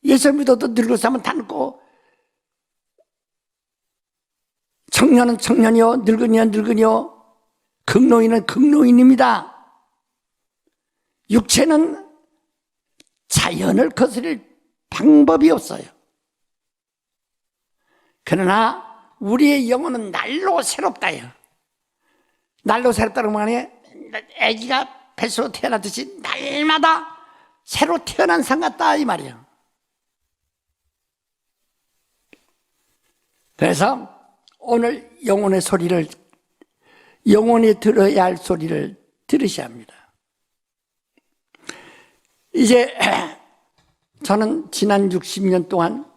예수 믿어도 늙을 사람은 다 늙고, 청년은 청년이요, 늙은이는 늙은이요, 극노인은 극노인입니다. 육체는 자연을 거스릴 방법이 없어요. 그러나 우리의 영혼은 날로 새롭다요. 날로 새롭다는 말에 아기가 뱃속으로 태어나듯이 날마다 새로 태어난 상 같다 이 말이에요. 그래서 오늘 영혼의 소리를, 영혼이 들어야 할 소리를 들으셔야 합니다. 이제 저는 지난 60년 동안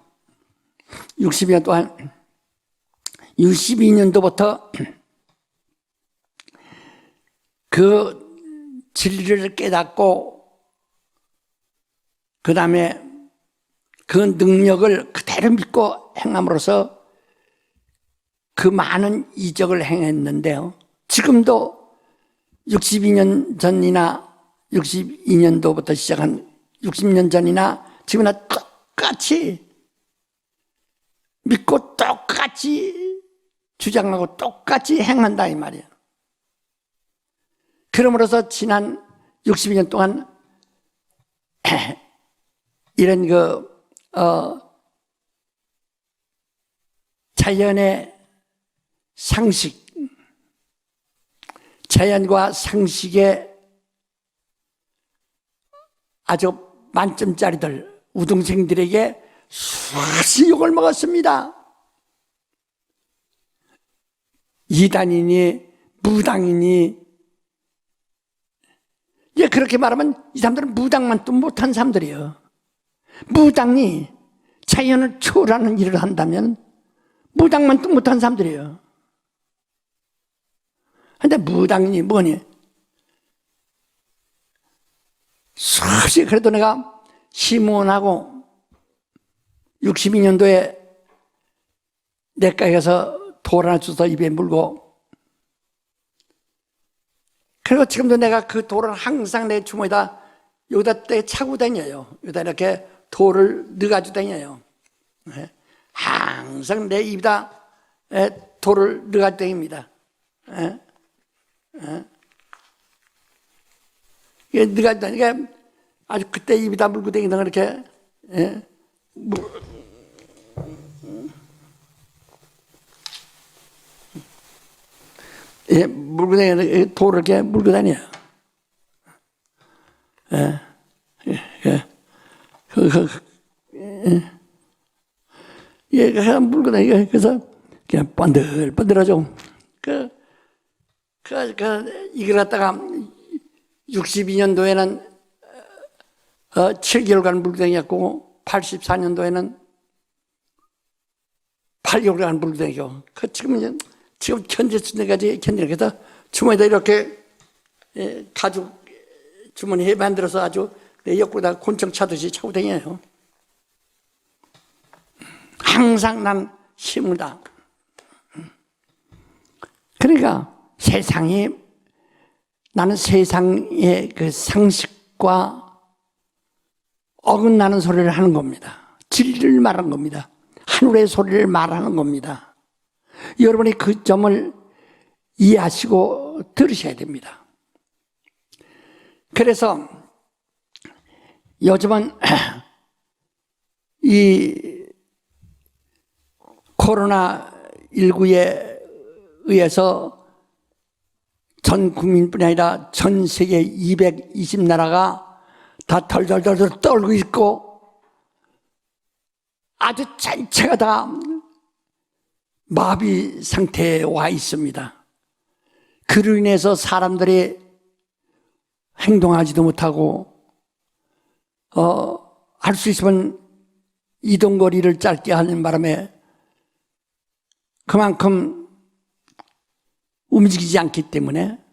62년도부터 그 진리를 깨닫고 그 다음에 그 능력을 그대로 믿고 행함으로써 그 많은 이적을 행했는데요. 지금도 62년 전이나 62년도부터 시작한 60년 전이나 지금이나 똑같이 믿고 똑같이 주장하고 똑같이 행한다 이 말이에요. 그러므로서 지난 62년 동안 이런 자연의 상식, 자연과 상식의 아주 만점짜리들, 우등생들에게 수없이 욕을 먹었습니다. 이단이니 무당이니, 예, 그렇게 말하면 이 사람들은 무당만 또 못한 사람들이에요. 무당이 자연을 초월하는 일을 한다면 무당만 또 못한 사람들이에요. 근데 무당이 뭐니? 수없이, 그래도 내가 시무원하고 62년도에 내과에 가서 돌 하나 주서 입에 물고, 그리고 지금도 내가 그 돌을 항상 내 주머니에다 여기다 때 차고 다녀요. 여기다 이렇게 돌을 넣어가지고 다녀요. 항상 내 입에다 돌을 넣어가지고 다닙니다. 이게 넣어가지고 다니니까 아주 그때 입에다 물고 다니다가 이렇게 물고 다니는 돌을 이렇게 물고 다녀요. 그냥 물고 다니고, 그래서 그냥 번들번들하죠. 이걸 갖다가 62년도에는 7개월간 물고 다녔고, 84년도에는 8개월간 물고 다니고, 지금 견딜 수 있는 데까지 견디는, 그래서 주머니에다 이렇게 가죽 주머니에 만들어서 아주 내 옆구리에다 곤청 차듯이 차고 다녀요. 항상 난 힘을다. 그러니까 나는 세상의 그 상식과 어긋나는 소리를 하는 겁니다. 진리를 말하는 겁니다. 하늘의 소리를 말하는 겁니다. 여러분이 그 점을 이해하시고 들으셔야 됩니다. 그래서 요즘은 이 코로나19에 의해서 전 국민뿐이 아니라 전 세계 220나라가 다 덜덜덜 떨고 있고, 아주 전체가 다 마비 상태에 와 있습니다. 그로 인해서 사람들이 행동하지도 못하고, 할 수 있으면 이동거리를 짧게 하는 바람에 그만큼 움직이지 않기 때문에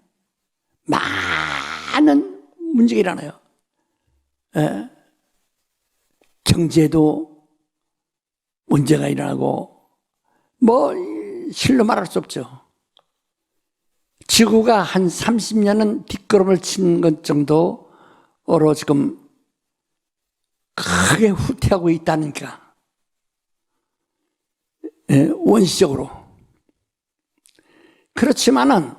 많은 문제가 일어나요. 경제도 문제가 일어나고, 실로 말할 수 없죠. 지구가 한 30년은 뒷걸음을 친 것 정도로 지금 크게 후퇴하고 있다니까. 예, 원시적으로. 그렇지만은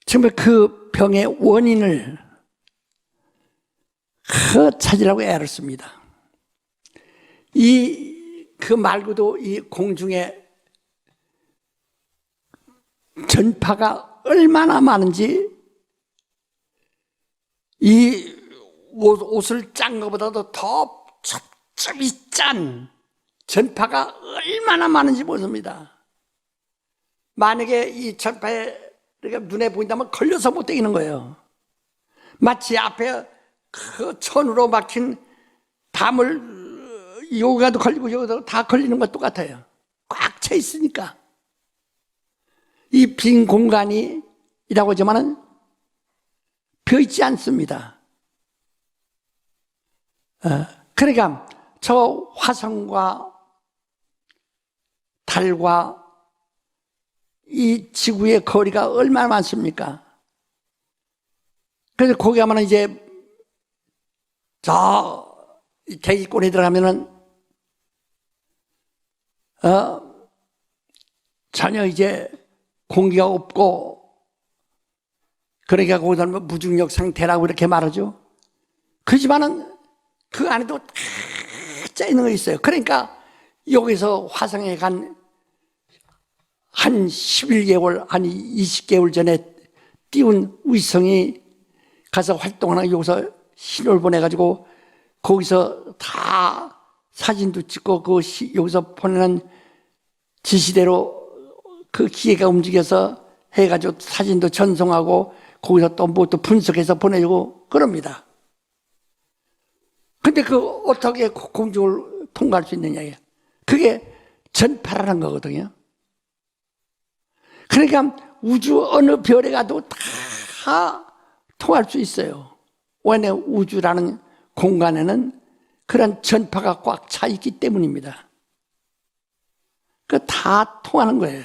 정말 그 병의 원인을 찾으려고 애를 씁니다. 그 말고도 이 공중에 전파가 얼마나 많은지, 이 옷을 짠 것보다도 더 첩첩이 짠 전파가 얼마나 많은지 모릅니다. 만약에 이 전파에 눈에 보인다면 걸려서 못 다니는 거예요. 마치 앞에 그 천으로 막힌 담을 여기가도 걸리고 여기도 다 걸리는 것 똑같아요. 꽉 차 있으니까. 이 빈 공간이라고 하지만은 비어있지 않습니다. 그러니까 저 화성과 달과 이 지구의 거리가 얼마나 많습니까? 그래서 거기 가면 이제 저 대기권에 들어가면은 전혀 이제 공기가 없고, 그러니까 거기서는 무중력 상태라고 이렇게 말하죠. 그렇지만은 그 안에도 다 짜있는 거 있어요. 그러니까 여기서 화성에 간 한 11개월, 한 20개월 전에 띄운 위성이 가서 활동을 하고 여기서 신호를 보내가지고 거기서 다 사진도 찍고 여기서 보내는 지시대로 그 기계가 움직여서 해가지고 사진도 전송하고 거기서 또 뭐 또 분석해서 보내주고 그럽니다. 근데 어떻게 공중을 통과할 수 있느냐. 그게 전파라는 거거든요. 그러니까 우주 어느 별에 가도 다 통할 수 있어요. 왜냐, 우주라는 공간에는 그런 전파가 꽉 차 있기 때문입니다. 다 통하는 거예요.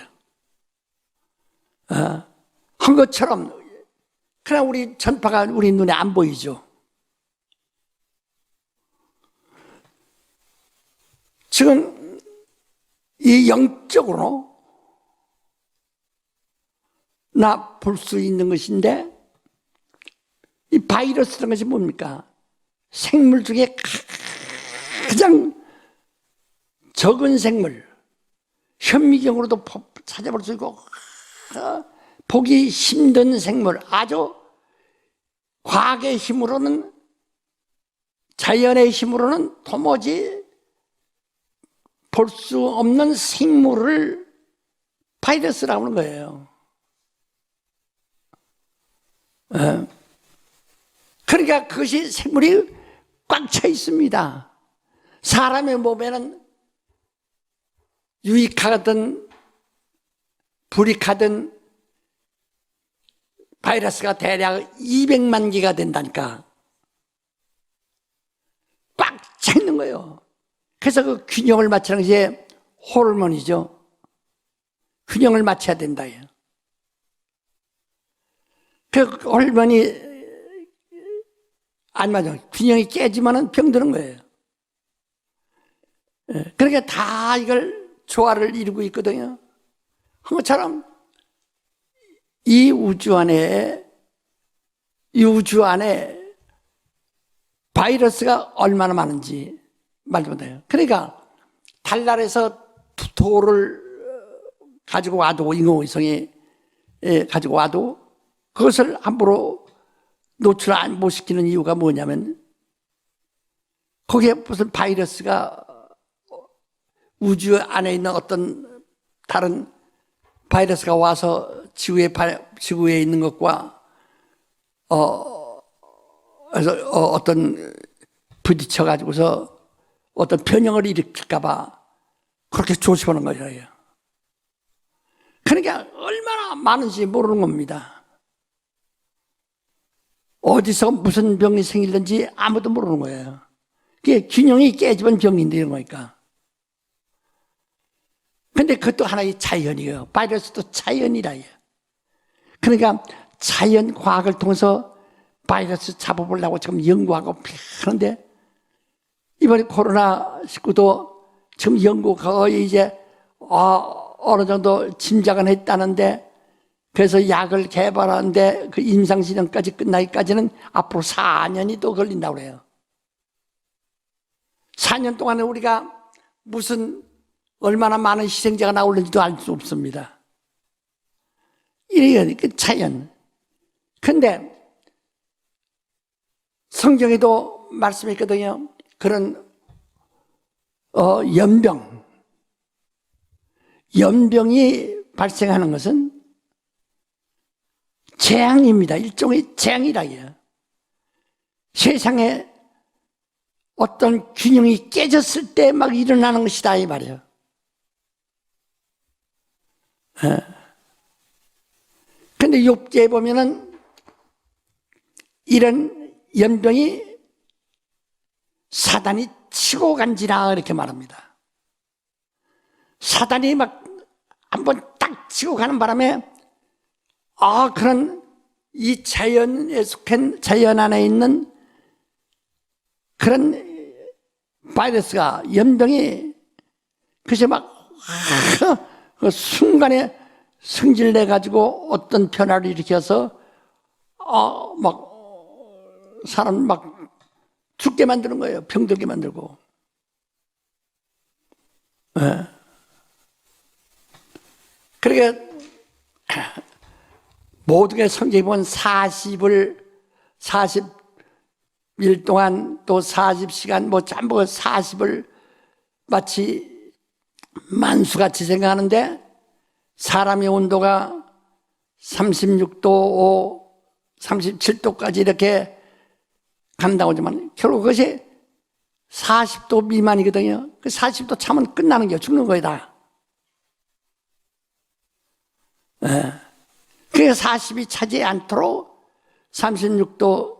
한 것처럼, 그러나 우리 전파가 우리 눈에 안 보이죠. 지금 이 영적으로 나 볼 수 있는 것인데, 이 바이러스라는 것이 뭡니까? 생물 중에 가장 적은 생물, 현미경으로도 찾아볼 수 있고 보기 힘든 생물, 아주 과학의 힘으로는, 자연의 힘으로는 도무지 볼 수 없는 생물을 바이러스라고 하는 거예요. 그러니까 그것이 생물이 꽉 차 있습니다. 사람의 몸에는 유익하든 불이익하든 바이러스가 대략 200만 개가 된다니까. 꽉 차 있는 거예요. 그래서 그 균형을 맞추는 것이 호르몬이죠. 균형을 맞춰야 된다. 그 호르몬이 안 맞아. 균형이 깨지면은 병드는 거예요. 그러니까 다 이걸 조화를 이루고 있거든요. 한 것처럼 이 우주 안에 바이러스가 얼마나 많은지 말도 못해요. 그러니까 달날에서 돌을 가지고 와도, 인공위성이 가지고 와도 그것을 함부로 노출 못 시키는 이유가 뭐냐면, 거기에 무슨 바이러스가 우주 안에 있는 어떤 다른 바이러스가 와서 지구에 있는 것과 그래서 어떤 부딪혀 가지고서 어떤 변형을 일으킬까봐 그렇게 조심하는 거예요. 그러니까 얼마나 많은지 모르는 겁니다. 어디서 무슨 병이 생기든지 아무도 모르는 거예요. 그게 균형이 깨지면 병이 되는 거니까. 근데 그것도 하나의 자연이에요. 바이러스도 자연이라 해요. 그러니까 자연 과학을 통해서 바이러스 잡아보려고 지금 연구하고 하는데, 이번에 코로나19도 지금 연구 거의 이제 어느 정도 짐작은 했다는데, 그래서 약을 개발하는데 그 임상실험까지 끝나기까지는 앞으로 4년이 또 걸린다고 그래요. 4년 동안에 우리가 무슨 얼마나 많은 희생자가 나올는지도 알 수 없습니다. 이게 그 자연. 근데 성경에도 말씀했거든요. 그런 연병이 발생하는 것은 재앙입니다. 일종의 재앙이라 해요. 세상에 어떤 균형이 깨졌을 때 막 일어나는 것이다 이 말이에요. 근데 욥기에 보면은 이런 연병이 사단이 치고 간지라 이렇게 말합니다. 사단이 막 한번 딱 치고 가는 바람에 그런 이 자연에 속한 자연 안에 있는 그런 바이러스가 연병이 그래서 막 그 순간에 승질내 가지고 어떤 변화를 일으켜서 막 사람 막 죽게 만드는 거예요. 병들게 만들고. 네. 그러니까 모두의 성경에 보면 40일 동안 또 40시간 뭐 전부 40을 마치 만수같이 생각하는데, 사람의 온도가 36도, 37도까지 이렇게 간다고 하지만 결국 그것이 40도 미만이거든요. 그 40도 차면 끝나는 게 죽는 거예요, 다. 그래서 40이 차지 않도록 36도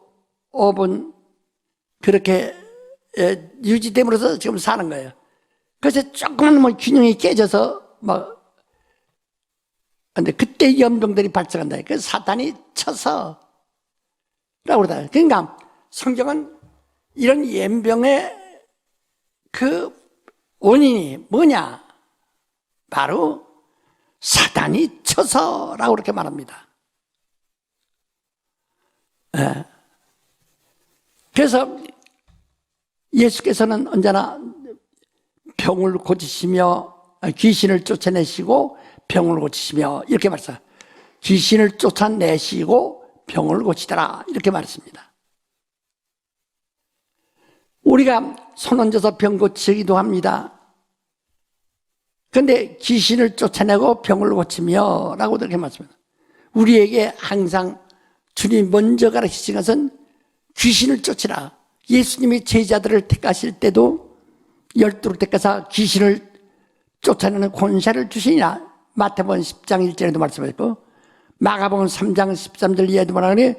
5분 그렇게 유지됨으로써 지금 사는 거예요. 그래서 조금만 뭐 균형이 깨져서 근데 그때 연병들이 발생한다. 그 사탄이 쳐서 라고 그러다. 그러니까 성경은 이런 연병의 그 원인이 뭐냐? 바로 사탄이 쳐서라고 그렇게 말합니다. 그래서 예수께서는 언제나 병을 고치시며 귀신을 쫓아내시고 병을 고치시며 이렇게 말씀합니다. 귀신을 쫓아내시고 병을 고치더라 이렇게 말했습니다. 우리가 손 얹어서 병 고치기도 합니다. 그런데 귀신을 쫓아내고 병을 고치며 라고 이렇게 말씀합니다. 우리에게 항상 주님 먼저 가르치신 것은 귀신을 쫓으라. 예수님이 제자들을 택하실 때도 12를 택해서 귀신을 쫓아내는 권세를 주시니라. 마태복음 10장 1절에도 말씀하셨고 마가복음 3장 13절 이하에도 말하니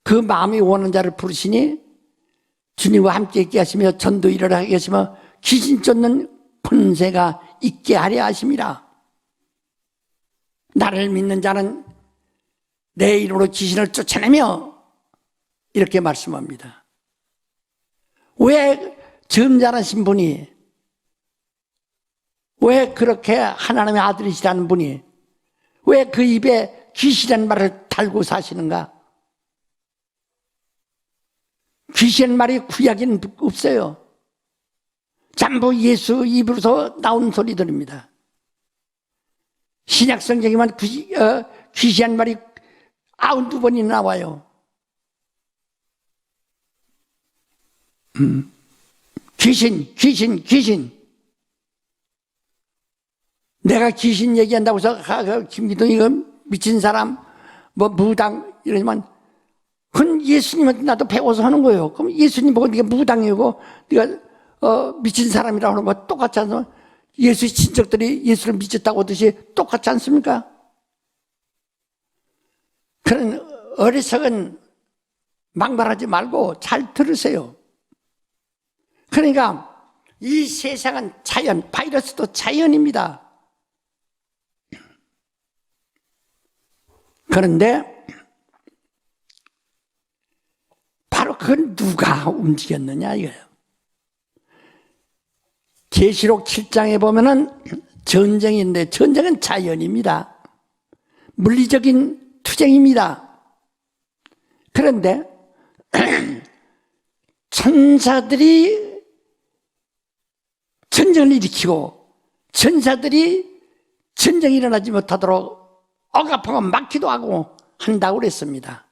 그 마음이 원하는 자를 부르시니 주님과 함께 있게 하시며 전도 일을 하게 하시며 귀신 쫓는 권세가 있게 하려 하심이라. 나를 믿는 자는 내 이름으로 귀신을 쫓아내며 이렇게 말씀합니다. 왜 점잖으신 분이, 왜 그렇게 하나님의 아들이시라는 분이 왜 그 입에 귀신이라는 말을 달고 사시는가? 귀신 말이 구약에는 없어요. 전부 예수 입으로서 나온 소리들입니다. 신약 성경에만 귀신 말이 92번이 나와요. 귀신. 내가 귀신 얘기한다고 해서 김기동이 미친 사람, 뭐 무당 이러지만 그건 예수님한테 나도 배워서 하는 거예요. 그럼 예수님 보고 네가 무당이고 네가 미친 사람이라고 하는 거 똑같지 않습니까? 예수의 친척들이 예수를 믿었다고 하듯이 똑같지 않습니까? 그런 어리석은 막말하지 말고 잘 들으세요. 그러니까 이 세상은 자연, 바이러스도 자연입니다. 그런데 바로 그걸 누가 움직였느냐 이거예요. 계시록 7장에 보면은 전쟁인데 전쟁은 자연입니다. 물리적인 투쟁입니다. 그런데 천사들이 전쟁을 일으키고 천사들이 전쟁이 일어나지 못하도록 억압하고 막기도 하고 한다고 그랬습니다.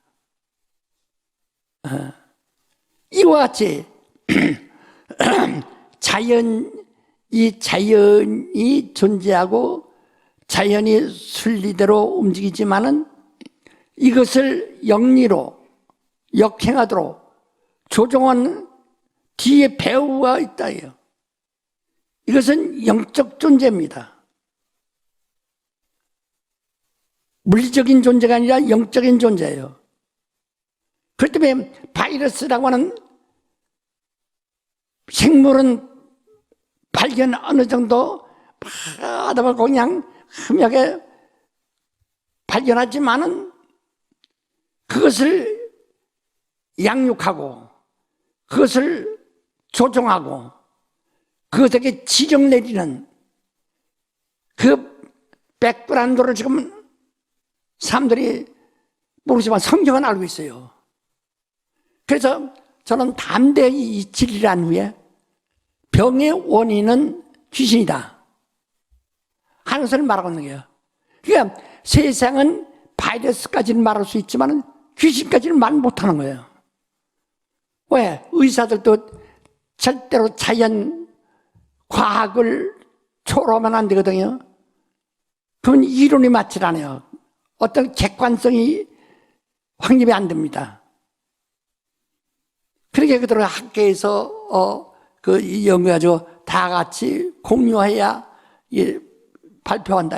이와 같이 자연이 존재하고 자연이 순리대로 움직이지만은 이것을 영리로 역행하도록 조종한 뒤에 배우가 있다요. 이것은 영적 존재입니다. 물리적인 존재가 아니라 영적인 존재예요. 그렇기 때문에 바이러스라고 하는 생물은 발견 어느 정도 하다 보고 그냥 흠하게 발견하지만은 그것을 양육하고 그것을 조종하고 그것에게 지령 내리는 그 백그라운드를 지금 사람들이 모르지만 성경은 알고 있어요. 그래서 저는 담대히 이 진리를 한 후에 병의 원인은 귀신이다 하는 것을 말하고 있는 거예요. 그러니까 세상은 바이러스까지는 말할 수 있지만 귀신까지는 말 못하는 거예요. 왜? 의사들도 절대로 자연 과학을 초월하면 안 되거든요. 그건 이론이 맞질 않아요. 어떤 객관성이 확립이 안 됩니다. 그렇게 그들은 학계에서 그 연구해가지고 다 같이 공유해야 발표한다.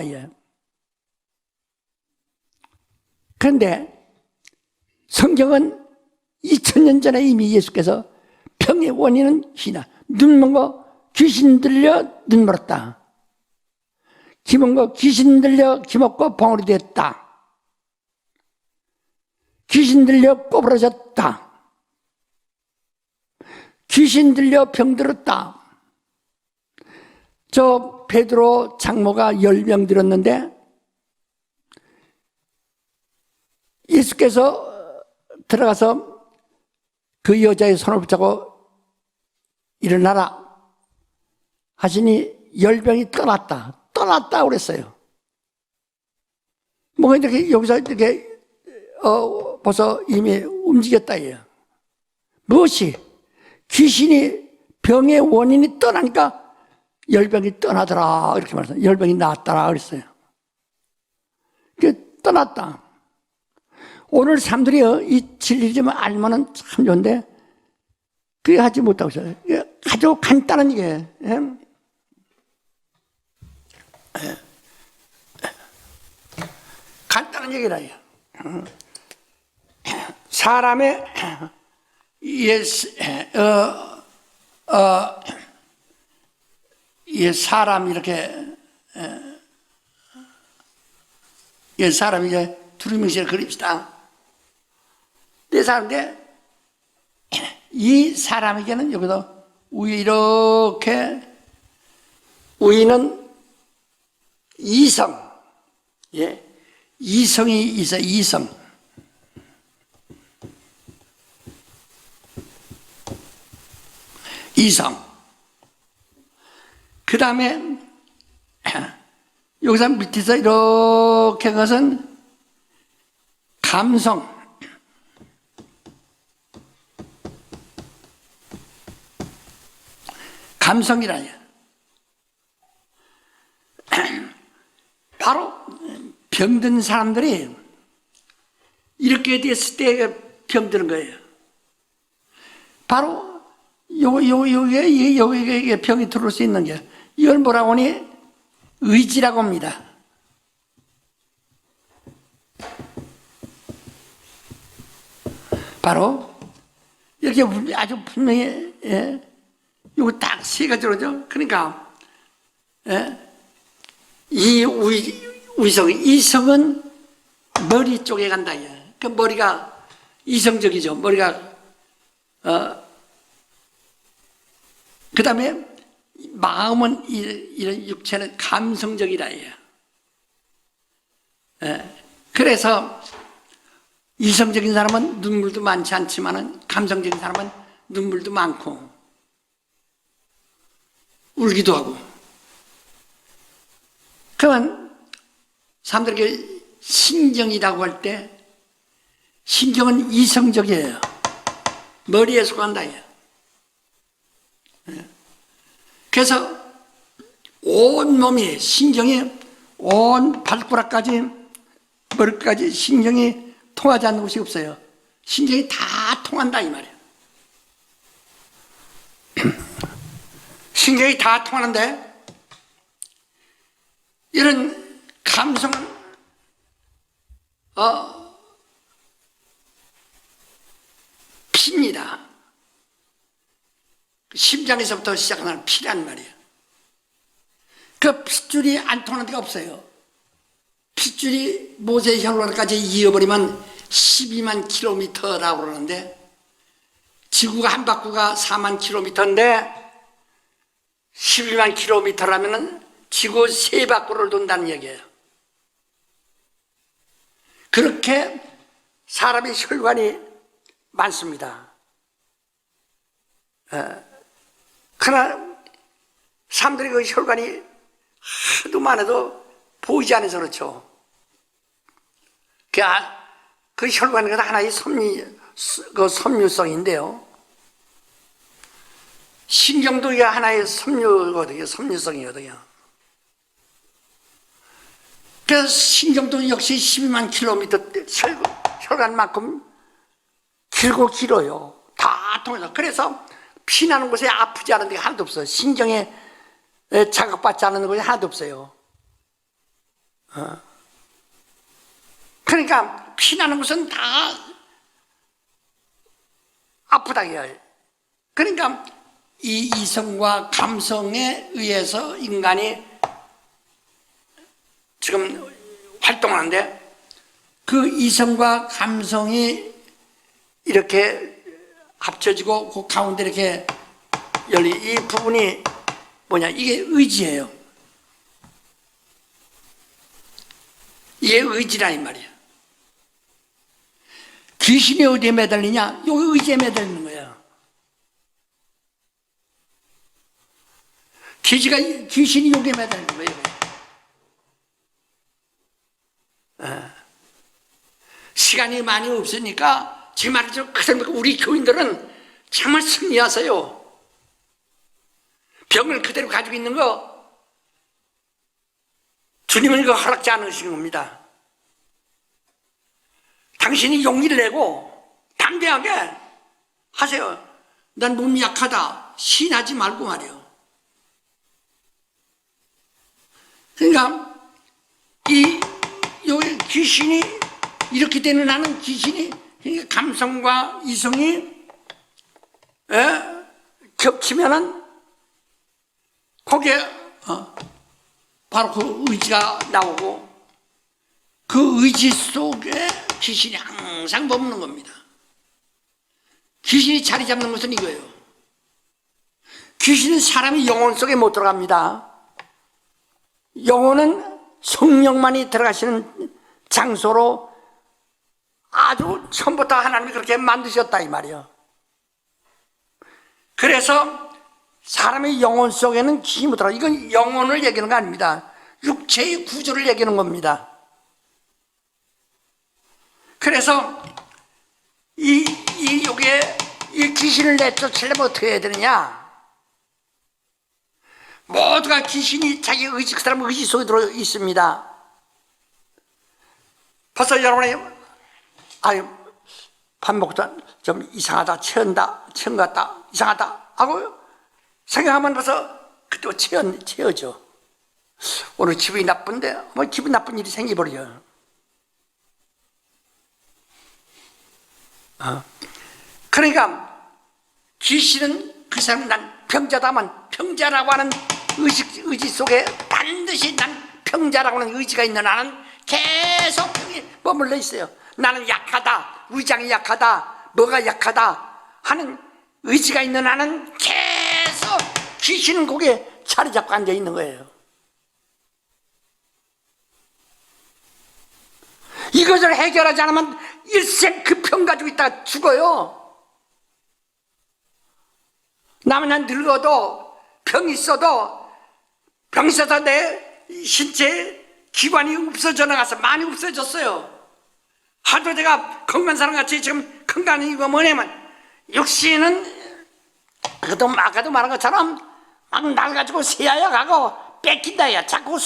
그런데 성경은 2000년 전에 이미 예수께서 병의 원인은 귀신이다. 눈 먼 거 귀신 들려 눈 멀었다. 귀 먼 거 귀신 들려 귀 먹고 벙어리 됐다. 귀신 들려 꼬부러졌다. 귀신 들려 병들었다. 저 베드로 장모가 10명 들었는데 예수께서 들어가서 그 여자의 손을 붙잡고 일어나라 하시니 10병이 떠났다 그랬어요. 뭐 이렇게 여기서 이렇게 벌써 이미 움직였다 이에요. 무엇이? 귀신이 병의 원인이 떠나니까 10병이 떠나더라 이렇게 말했어요. 10병이 나았더라 그랬어요. 떠났다. 오늘 사람들이 이 진리를 좀 알면은 참 좋은데 그게 하지 못하고 있어요. 아주 간단한 얘기예요. 간단한 얘기라. 사람의 사람 이렇게 사람이 이제 두루뭉실을 그립시다. 내 사람인데 이 사람에게는 여기서 위에 이렇게 위는 이성, 이성이 있어. 이성. 그 다음에 여기서 밑에서 이렇게 것은 감성. 감성이라요. 바로 병든 사람들이 이렇게 됐을 때 병드는 거예요. 바로 여기에 병이 들어올 수 있는 게 이걸 뭐라고 하니? 의지라고 합니다. 바로 이렇게 아주 분명히 이거 딱 세 가지로죠. 그러니까 이 위성, 이성은 머리 쪽에 간다. 그 머리가 이성적이죠. 머리가 그 다음에 마음은 이런 육체는 감성적이라 해요. 그래서 이성적인 사람은 눈물도 많지 않지만 감성적인 사람은 눈물도 많고 울기도 하고. 그러면 사람들에게 신경이라고 할 때 신경은 이성적이에요. 머리에 속한다. 그래서 온 몸이 신경이 온 발가락까지 머리까지 신경이 통하지 않는 곳이 없어요. 신경이 다 통한다 이 말이에요. 신경이 다 통하는데 이런 감성은 피입니다. 심장에서부터 시작하는 피란 말이에요. 그 핏줄이 안 통하는 데가 없어요. 핏줄이 모세의 혈관까지 이어버리면 12만 킬로미터라고 그러는데 지구가 한 바퀴가 4만 킬로미터인데 12만 킬로미터라면 지구 세 바퀴를 돈다는 얘기예요. 그렇게 사람의 혈관이 많습니다. 그러나 사람들이 그 혈관이 하도 많아도 보이지 않아서 그렇죠. 그 혈관이 하나의 섬유성인데요. 신경도 이게 하나의 섬유성이거든요. 그래서 신경도 역시 12만 킬로미터 혈관만큼 길어요. 다 통해서. 그래서 피나는 곳에 아프지 않은 데가 하나도 없어요. 신경에 자극받지 않는 곳이 하나도 없어요. 그러니까 피나는 곳은 다 아프다 이거예요. 그러니까 이 이성과 감성에 의해서 인간이 지금 활동하는데 그 이성과 감성이 이렇게 합쳐지고 그 가운데 이렇게 열린 이 부분이 뭐냐, 이게 의지예요. 이게 의지라 이 말이에요. 귀신이 어디에 매달리냐? 여기 의지에 매달리는 거예요. 귀신이 여기에 매달리는 거예요. 시간이 많이 없으니까 지금 말이죠. 우리 교인들은 정말 승리하세요. 병을 그대로 가지고 있는 거 주님은 이거 허락지 않으시는 겁니다. 당신이 용기를 내고 담대하게 하세요. 난 몸이 약하다 시인하지 말고 말이에요. 그러니까 이 귀신이 이렇게 되는 나는 귀신이 그러니까 감성과 이성이 겹치면은 거기에 바로 그 의지가 나오고 그 의지 속에 귀신이 항상 머무는 겁니다. 귀신이 자리 잡는 것은 이거예요. 귀신은 사람이 영혼 속에 못 들어갑니다. 영혼은 성령만이 들어가시는 장소로 아주 처음부터 하나님이 그렇게 만드셨다 이 말이에요. 그래서 사람의 영혼 속에는 귀신이 못 들어가. 이건 영혼을 얘기하는 거 아닙니다. 육체의 구조를 얘기하는 겁니다. 그래서 이 귀신을 내쫓으려면 어떻게 해야 되느냐? 모두가 귀신이 자기 의지, 그 사람 의지 속에 들어 있습니다. 벌써 여러분이 밥 먹다 좀 이상하다, 체한 것 같다, 이상하다 하고 생각하면 벌써 그때 체어져. 오늘 기분이 나쁜데 뭐 기분 나쁜 일이 생겨버려요. 그러니까 귀신은 그 사람 난 병자다만 병자라고 하는 의지 속에 반드시 난 병자라고 하는 의지가 있는 한은 계속 병이 머물러 있어요. 나는 약하다, 위장이 약하다, 뭐가 약하다 하는 의지가 있는 한은 계속 귀신은 거기에 자리 잡고 앉아 있는 거예요. 이것을 해결하지 않으면 일생 그 병 가지고 있다가 죽어요. 나는 늙어도 병이 있어도 병이 있어서 내 신체 기관이 없어져 나가서 많이 없어졌어요. 하도 내가 건강한 사람같이 지금 건강한 이유가 뭐냐면 육신은 아까도 말한 것처럼 막 날 가지고 세아야 가고 뺏긴다 야 자꾸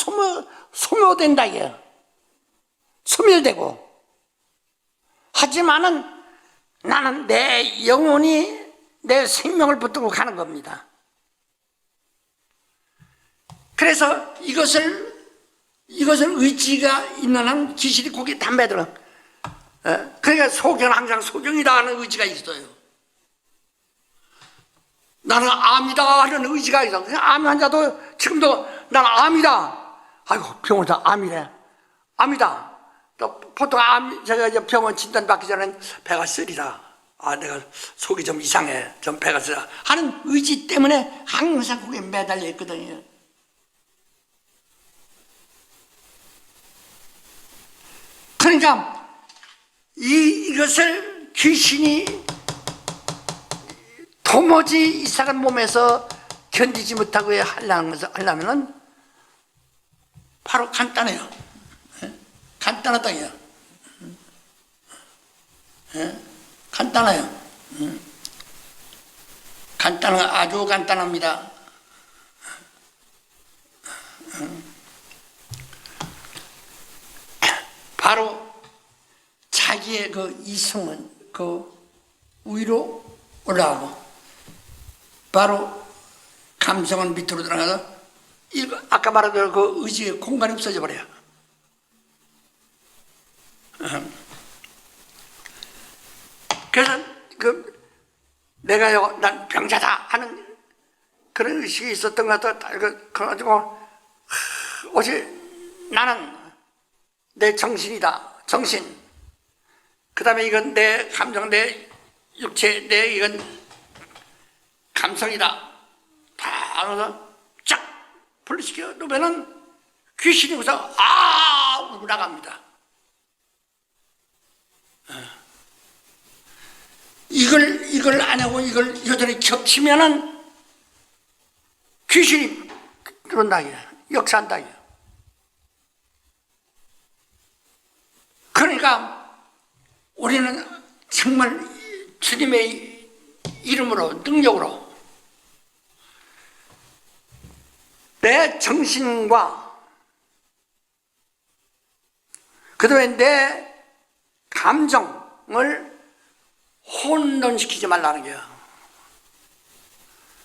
소모된다 야 소멸되고. 하지만은 나는 내 영혼이 내 생명을 붙들고 가는 겁니다. 그래서 이것을 의지가 있는 한 귀신이 거기에 담배들어. 그러니까 소경은 항상 소경이다 하는 의지가 있어요. 나는 암이다 하는 의지가 있어. 암 환자도 지금도 나는 암이다. 아이고 병원에서 암이래. 암이다. 또 보통 제가 이제 병원 진단 받기 전엔 배가 쓰리다. 내가 속이 좀 이상해. 좀 배가 쓰리다. 하는 의지 때문에 항상 거기에 매달려 있거든요. 그러니까 이것을 귀신이 도무지 이 사람 몸에서 견디지 못하고 하려면은 바로 간단해요. 간단하다고요. 간단해요. 아주 간단합니다. 바로 자기의 그 이성은 그 위로 올라가고 바로 감성은 밑으로 들어가서 아까 말한 그 의지의 공간이 없어져 버려요. 그래서 내가요 난 병자다 하는 그런 의식이 있었던 것 같아. 그래가지고 오직 나는 내 정신이다. 정신. 그 다음에 이건 내 감정, 내 육체, 내 이건 감성이다. 다 알아서 쫙 분리시켜 놓으면은 귀신이 웃어 울고 나갑니다. 이걸 안 하고 이걸 여전히 겹치면은 귀신이 그런다고요. 역사한다고요. 그러니까 우리는 정말 주님의 이름으로 능력으로 내 정신과 그다음에 내 감정을 혼돈시키지 말라는 거예요.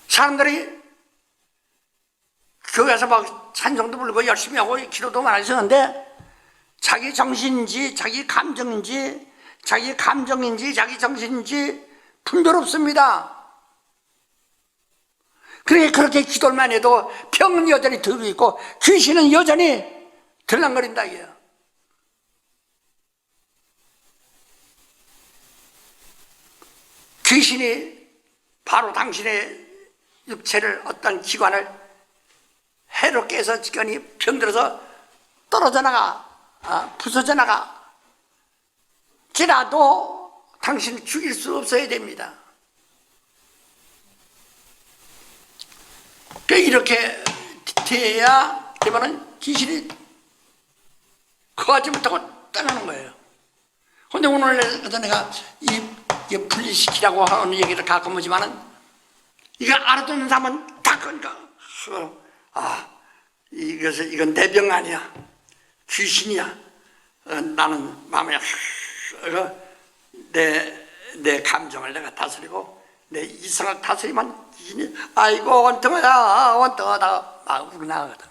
사람들이 교회에서 막 찬송도 부르고 열심히 하고 기도도 많이 하시는데 자기 정신인지 자기 감정인지 자기 정신인지 분별 없습니다. 그러니까 그렇게 기도만 해도 병은 여전히 들고 있고 귀신은 여전히 들랑거린다 이게요. 귀신이 바로 당신의 육체를 어떤 기관을 해롭게 해서 기관이 병들어서 떨어져 나가 부서져 나가 지라도 당신을 죽일 수 없어야 됩니다. 이렇게 돼야 되면은 귀신이 거하지 못하고 떠나는 거예요. 근데 오늘 내가 이게 분리시키라고 하는 얘기를 가끔 하지만은 이걸 알아듣는 사람은 다 그러니까 이건 내 병 아니야. 귀신이야. 나는 마음에 내 감정을 내가 다스리고 내 이성을 다스리면 귀신이 아이고 원통하다 막 울고 나가거든.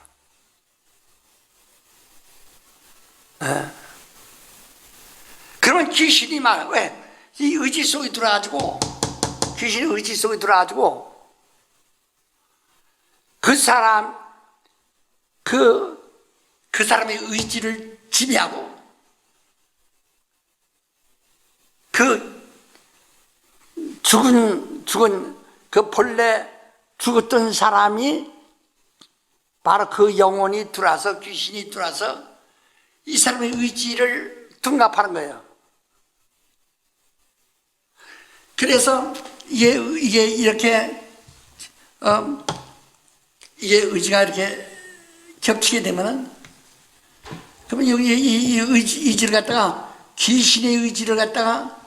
그러면 귀신이 막 왜? 이 의지 속에 들어가지고 귀신이 의지 속에 들어가지고 그 사람, 그 사람의 의지를 지배하고 그 죽은 그 본래 죽었던 사람이 바로 그 영혼이 들어와서 귀신이 들어와서 이 사람의 의지를 둔갑하는 거예요. 그래서 이게 이렇게 이게 의지가 이렇게 겹치게 되면은 그러면 여기 이 의지를 갖다가 귀신의 의지를 갖다가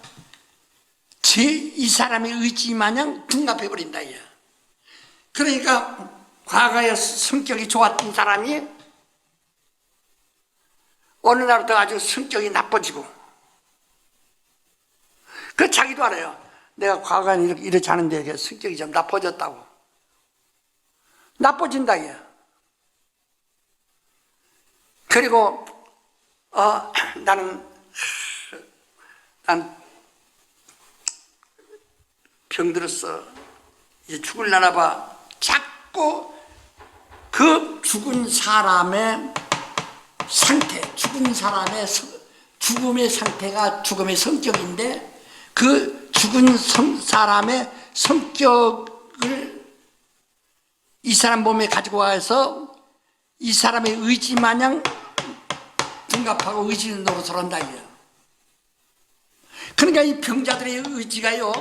이 사람의 의지 마냥 둔갑해 버린다 이야. 그러니까 과거에 성격이 좋았던 사람이 어느 날부터 아주 성격이 나빠지고 그 자기도 알아요. 내가 과거에 이렇게 하는데 성격이 좀 나빠졌다고. 나빠진다 이야. 그리고 난 병들었어. 이제 죽을라나 봐. 자꾸 그 죽은 사람의 상태, 죽은 사람의 죽음의 상태가 죽음의 성격인데 그 죽은 사람의 성격을 이 사람 몸에 가지고 와서 이 사람의 의지 마냥 둔갑하고 의지는 노릇을 한다 이거예요. 그러니까 이 병자들의 의지가요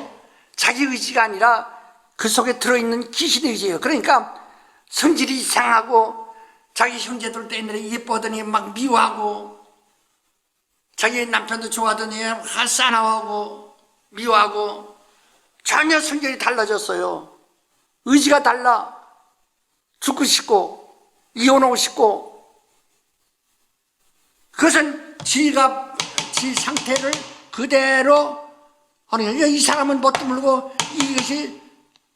자기 의지가 아니라 그 속에 들어있는 귀신의 의지예요. 그러니까 성질이 이상하고 자기 형제들도 옛날에 예뻐하더니 막 미워하고 자기 남편도 좋아하더니 싸나워하고 미워하고 전혀 성격이 달라졌어요. 의지가 달라. 죽고 싶고 이혼하고 싶고 그것은 지가 지 상태를 그대로 아니 이 사람은 못 물고 이것이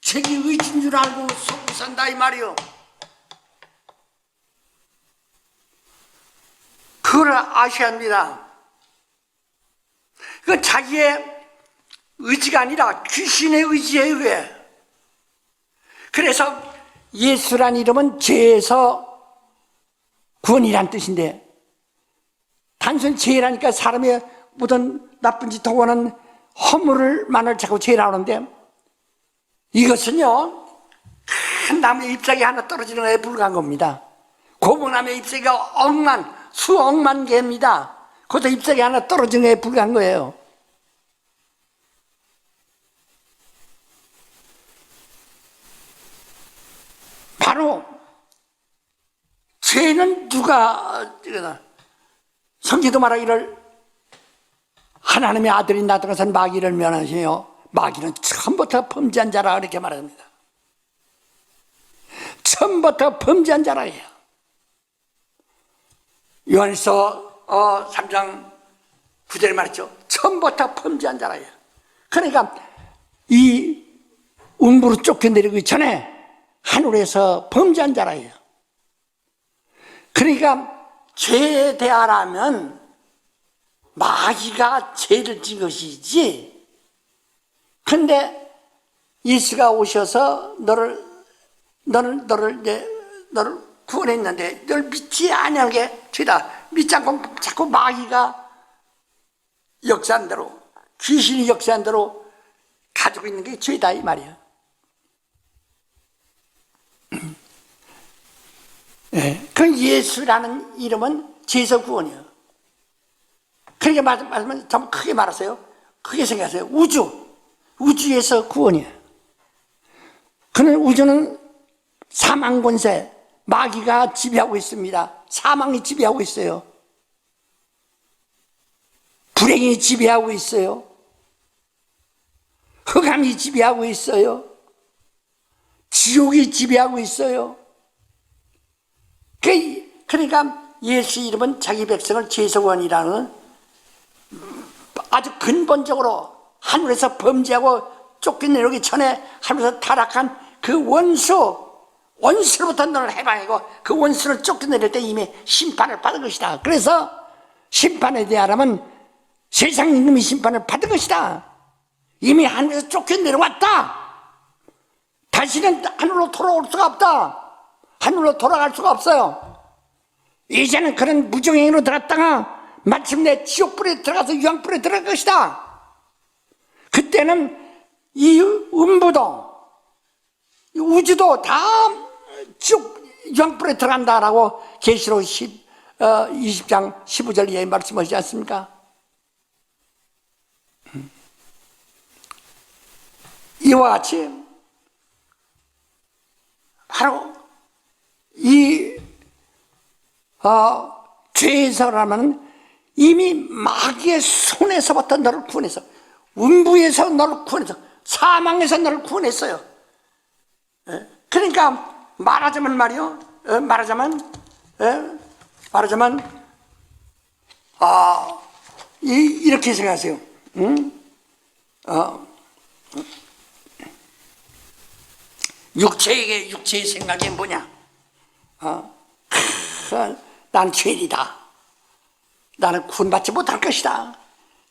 자기 의지인 줄 알고 속고 산다 이 말이요. 그걸 아셔야 합니다. 그 자기의 의지가 아니라 귀신의 의지에 의해. 그래서 예수란 이름은 죄에서 구원이란 뜻인데 단순 죄라니까 사람의 모든 나쁜 짓 하고 하는 허물만을 자꾸 죄라고 하는데 이것은요 큰 나무의 잎사귀 하나 떨어지는 거에 불과한 겁니다. 고무나무의 잎사귀가 수억만 개입니다. 그것도 잎사귀 하나 떨어지는 거에 불과한 거예요. 바로 죄는 누가 성경도 말하기를 하나님의 아들이 나타난 것은 마귀를 면하시며 마귀는 처음부터 범죄한 자라 이렇게 말합니다. 처음부터 범죄한 자라예요. 요한일서 3장 9절에 말했죠. 처음부터 범죄한 자라예요. 그러니까 이 음부로 쫓겨내리기 전에 하늘에서 범죄한 자라예요. 그러니까 죄에 대하라면 마귀가 죄를 진 것이지. 근데 예수가 오셔서 너를 구원했는데 널 믿지 아니하는 게 죄다. 믿지 않고 자꾸 마귀가 역사한 대로 귀신이 역사한 대로 가지고 있는 게 죄다 이 말이야. 네. 그 예수라는 이름은 죄에서 구원이에요. 그러니까 말하면 좀 크게 말하세요. 크게 생각하세요. 우주에서 구원이에요. 그는 우주는 사망 권세, 마귀가 지배하고 있습니다. 사망이 지배하고 있어요. 불행이 지배하고 있어요. 흑암이 지배하고 있어요. 지옥이 지배하고 있어요. 그러니까 예수 이름은 자기 백성을 죄에서 구원이라는 아주 근본적으로 하늘에서 범죄하고 쫓겨내기 전에 하늘에서 타락한 그 원수로부터 너를 해방하고 그 원수를 쫓겨내릴 때 이미 심판을 받은 것이다. 그래서 심판에 대하라면 세상 임금이 심판을 받은 것이다. 이미 하늘에서 쫓겨내려왔다. 다시는 하늘로 돌아올 수가 없다. 하늘로 돌아갈 수가 없어요. 이제는 그런 무정행으로 들어갔다가 마침내 지옥불에 들어가서 유황불에 들어갈 것이다. 그때는 이 음부도 이 우주도 다 지옥 유황불에 들어간다라고 계시록 20장 15절 이하에 말씀하시지 않습니까? 이와 같이 바로 이 죄에서라면 이미 마귀의 손에서부터 너를 구원해서, 음부에서 너를 구원해서, 사망에서 너를 구원했어요. 그러니까 말하자면 말이요, 말하자면 이렇게 생각하세요. 육체의 생각이 뭐냐? 난 죄인이다. 나는 구원받지 못할 것이다.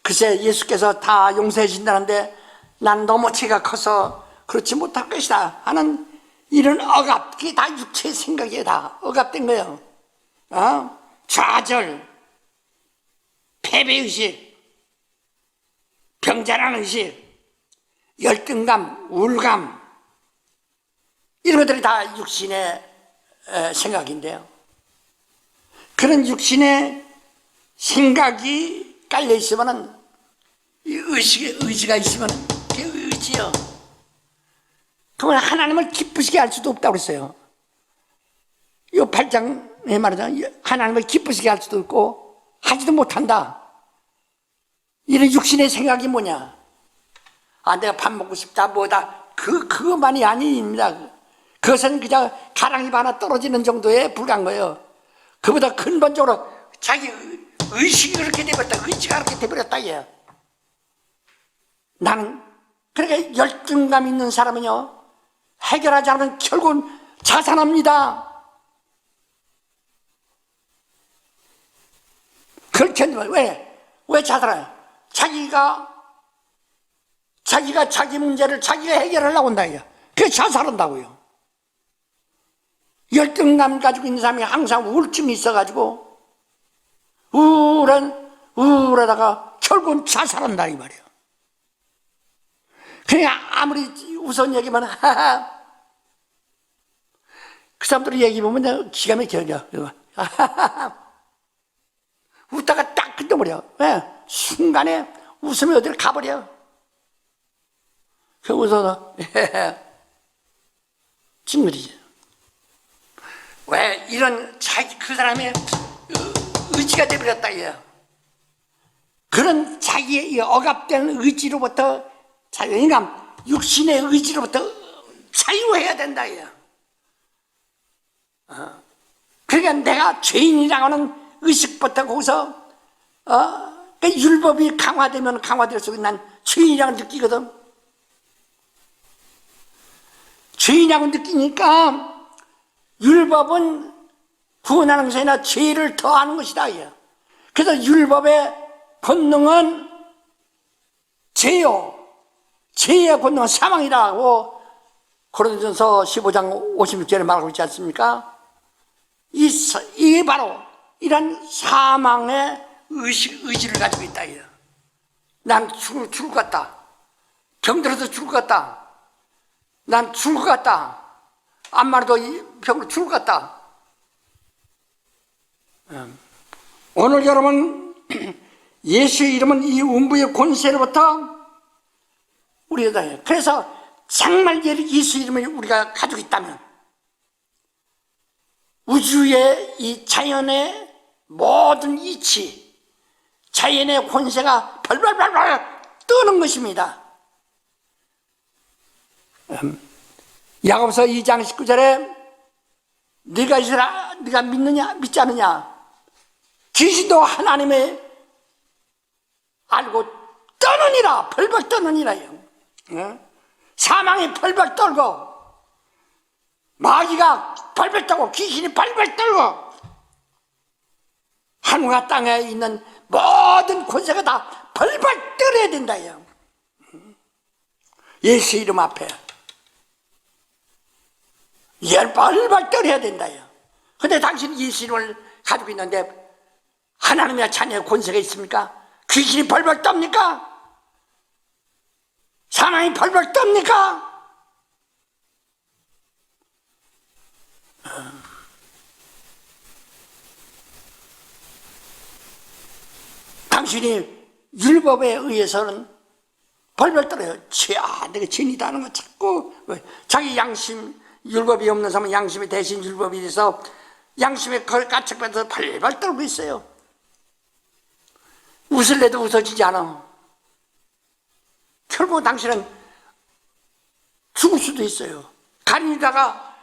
글쎄 예수께서 다 용서해 주신다는데 난 너무 죄가 커서 그렇지 못할 것이다 하는 이런 억압, 그게 다 육체의 생각이에요. 다 억압된 거예요. 좌절, 패배의식, 병자라는 의식, 열등감, 우울감, 이런 것들이 다 육신의 생각인데요. 그런 육신의 생각이 깔려 있으면은, 의지가 있으면은, 그게 의지요. 그건 하나님을 기쁘시게 할 수도 없다고 그랬어요. 이 8장에 말하자면, 하나님을 기쁘시게 할 수도 없고, 하지도 못한다. 이런 육신의 생각이 뭐냐? 내가 밥 먹고 싶다, 뭐다. 그것만이 아닙니다. 그것은 그냥 가랑이 하나 떨어지는 정도에 불과한 거예요. 그보다 근본적으로 자기 의식이 그렇게 돼버렸다. 의지가 그렇게 돼버렸다. 얘. 나는, 그러니까 열등감 있는 사람은요, 해결하지 않으면 결국은 자살합니다. 그렇게 왜 자살해요? 자기가 자기 문제를 자기가 해결하려고 한다. 그게 자살한다고요. 열등감 가지고 있는 사람이 항상 우울증이 있어가지고 우울하다가 결국은 자살한다 이 말이에요. 그냥 아무리 우스운 얘기만 그 사람들이 얘기 보면 기가 막혀요. 웃다가 딱 끝내버려. 왜? 순간에 웃음이 어디를 가버려. 그 웃어서 찡그리지. 왜? 이런 그 사람의 의지가 되버렸다 얘. 그런 자기의 억압된 의지로부터 그러니까 육신의 의지로부터 자유해야 된다 얘. 그러니까 내가 죄인이라고 하는 의식부터 거기서 그 율법이 강화되면 강화될수록 난 죄인이라고 느끼거든. 죄인이라고 느끼니까 율법은 구원하는 것이 아니라 죄를 더하는 것이다. 그래서 율법의 권능은 죄요. 죄의 권능은 사망이라고 고린도전서 15장 56절에 말하고 있지 않습니까? 이게 바로 이런 사망의 의지를 가지고 있다. 난 죽을 것 같다. 병들어서 죽을 것 같다. 난 죽을 것 같다. 암마라도 병으로 죽을 것 같다. 오늘 여러분 예수의 이름은 이 음부의 권세로부터 우리가 해요. 그래서 정말 예수 이름을 우리가 가지고 있다면 우주의 이 자연의 모든 이치, 자연의 권세가 벌벌벌벌 뜨는 것입니다. 야고보서 2장 19절에 네가 있으라, 네가 믿느냐 믿지 않느냐, 귀신도 하나님의 알고 떠느니라, 벌벌 떠느니라요. 사망이 벌벌 떨고 마귀가 벌벌 떨고 귀신이 벌벌 떨고 하늘과 땅에 있는 모든 권세가 다 벌벌 떨어야 된다요. 예수 이름 앞에 열벌벌 떨어야 된다요. 근데 당신 이 신을 가지고 있는데 하나님의 자녀의 권세가 있습니까? 귀신이 벌벌 떱니까? 사망이 벌벌 떱니까? 당신이 율법에 의해서는 벌벌 떨어요. 내가 진이다 하는 거 자꾸 자기 양심, 율법이 없는 사람은 양심이 대신 율법이 돼서 양심의 가책받아서 벌벌 떨고 있어요. 웃을래도 웃어지지 않아. 결국 당신은 죽을 수도 있어요. 간이다가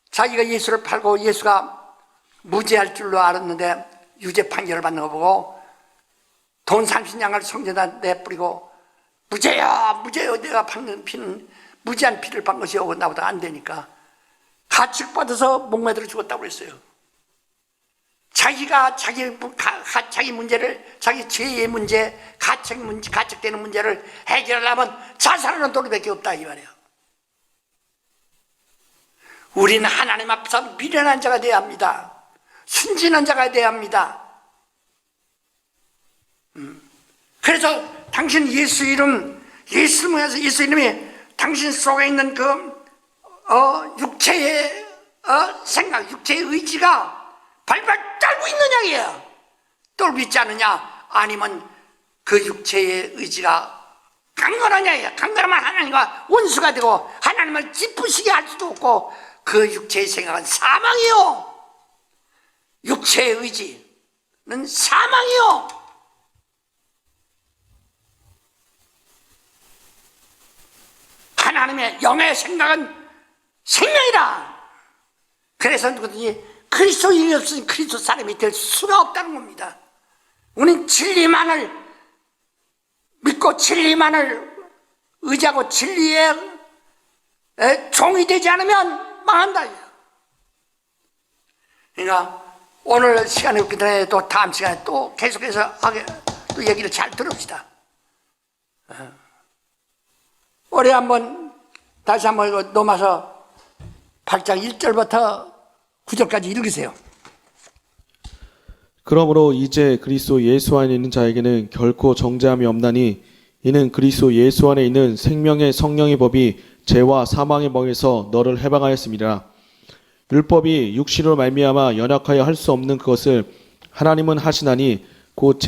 자기가 예수를 팔고 예수가 무죄할 줄로 알았는데 유죄 판결을 받는 거 보고 돈 30냥을 성전에다 내뿌리고 무죄야 무죄요, 내가 받는 피는 무죄한 피를 받은 것이 오고 나보다 안 되니까 가책받아서 목매들어 죽었다고 그랬어요. 자기가 자기 문제를, 자기 죄의 문제, 가책되는 문제를 해결하려면 자살하는 도리밖에 없다 이 말이에요. 우리는 하나님 앞에서 미련한 자가 되어야 합니다. 순진한 자가 되어야 합니다. 그래서 당신 예수 이름, 예수 이름이 당신 속에 있는 육체의 생각, 육체의 의지가 발발 떨고 있느냐 이에요. 떨고 있지 않느냐, 아니면 그 육체의 의지가 강건하냐. 강건하면 하나님과 원수가 되고 하나님을 기쁘시게 할 수도 없고 그 육체의 생각은 사망이요. 육체의 의지는 사망이요. 하나님의 영의 생각은 생명이라. 그래서 누구든지 그리스도인이 없으니 그리스도 사람이 될 수가 없다는 겁니다. 우리는 진리만을 믿고 진리만을 의지하고 진리의 종이 되지 않으면 망한다. 그러니까 오늘 시간이 없기 때문에 또 다음 시간에 또 계속해서 또 얘기를 잘 들읍시다. 올해 다시 한번 이거 넘어서 8장 1절부터 9절까지 읽으세요. 그러므로 이제 그리스도 예수 안에 있는 자에게는 결코 정죄함이 없나니 이는 그리스도 예수 안에 있는 생명의 성령의 법이 죄와 사망의 법에서 너를 해방하였습니다. 율법이 육신으로 말미암아 연약하여 할 수 없는 그것을 하나님은 하시나니 곧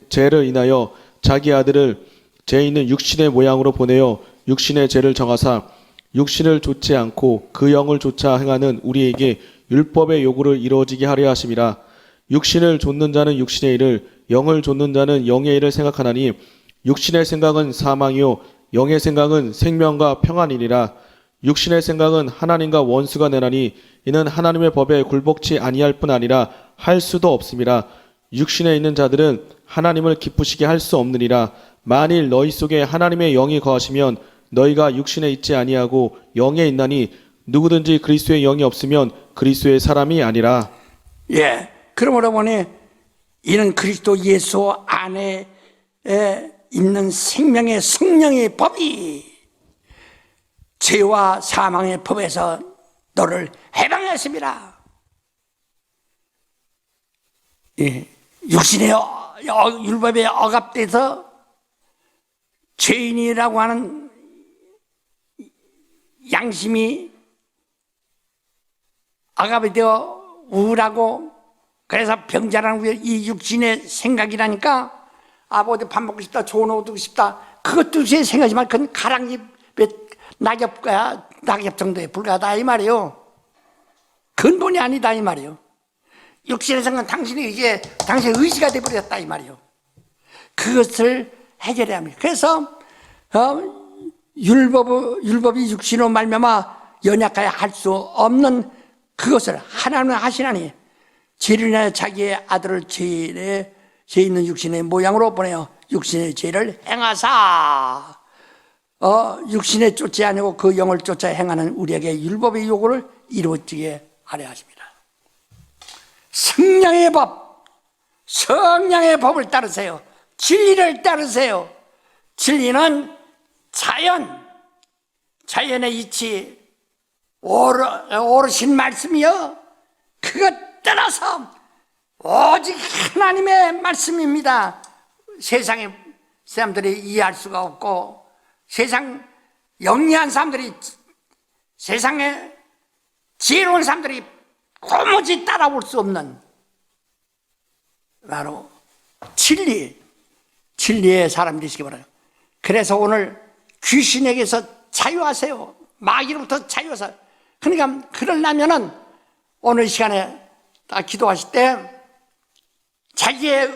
죄를 인하여 자기 아들을 죄 있는 육신의 모양으로 보내어 육신의 죄를 정하사 육신을 좇지 않고 그 영을 좇아 행하는 우리에게 율법의 요구를 이루어지게 하려 하심이라. 육신을 좇는 자는 육신의 일을, 영을 좇는 자는 영의 일을 생각하나니 육신의 생각은 사망이요 영의 생각은 생명과 평안이니라. 육신의 생각은 하나님과 원수가 되나니 이는 하나님의 법에 굴복치 아니할 뿐 아니라 할 수도 없음이라. 육신에 있는 자들은 하나님을 기쁘시게 할 수 없느니라. 만일 너희 속에 하나님의 영이 거하시면 너희가 육신에 있지 아니하고 영에 있나니 누구든지 그리스도의 영이 없으면 그리스도의 사람이 아니라. 예, 그러므로 보니 이는 그리스도 예수 안에 있는 생명의 성령의 법이 죄와 사망의 법에서 너를 해방했습니다. 예, 육신의 율법에 억압돼서 죄인이라고 하는 양심이 억압이 되어 우울하고 그래서 병자라는 이 육신의 생각이라니까 어디 밥 먹고 싶다, 좋은 옷 입고 싶다, 그것도 제 생각이지만 그건 가랑잎 낙엽 정도에 불과하다 이 말이에요. 근본이 아니다 이 말이에요. 육신의 생각은 당신의 의지가 되어버렸다 이 말이에요. 그것을 해결해야 합니다. 그래서 율법이 육신으로 말미암아 연약하여 할 수 없는 그것을 하나님은 하시나니 죄를 인하여 자기의 아들을 죄 있는 육신의 모양으로 보내어 육신의 죄를 행하사 육신에 쫓지 아니고 그 영을 쫓아 행하는 우리에게 율법의 요구를 이루어지게 하려 하십니다. 성령의 법을 따르세요. 진리를 따르세요. 진리는 자연의 이치, 오르신 말씀이요 그것 따라서 오직 하나님의 말씀입니다. 세상의 사람들이 이해할 수가 없고 세상 영리한 사람들이 세상에 지혜로운 사람들이 도무지 따라올 수 없는 바로 진리의 사람 되시기 바라요. 그래서 오늘 귀신에게서 자유하세요. 마귀로부터 자유하세요. 그러니까 그러려면은 오늘 시간에 딱 기도하실 때 자기의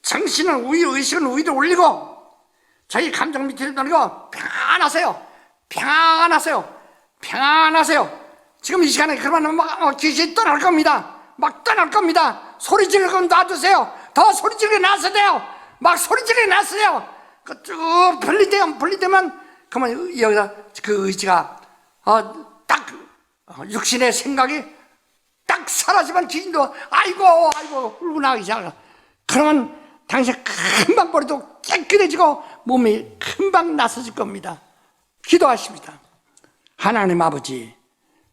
정신은 의식은 위로 올리고 자기 감정 밑으로 돌리고 평안하세요. 지금 이 시간에 그러면 막 귀신이 떠날 겁니다. 막 떠날 겁니다. 소리 지르고 놔두세요. 더 소리 지르게 놔서돼요. 막 소리 지르게 놔서요. 쭉 분리되면 그러면 여기서 그 의지가 딱 육신의 생각이 딱 사라지면 귀신도 아이고 울고 나가기 시작해요. 그러면 당신 금방 머리도 깨끗해지고 몸이 금방 나서질 겁니다. 기도하십니다. 하나님 아버지,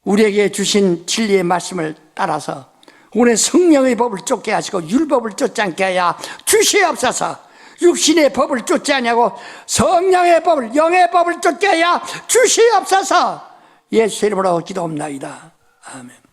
우리에게 주신 진리의 말씀을 따라서 오늘 성령의 법을 쫓게 하시고 율법을 쫓지 않게 하여 주시옵소서. 육신의 법을 쫓지 않냐고 성령의 법을, 영의 법을 쫓게 하여 주시옵소서. 예수 이름으로 기도합나이다. 아멘.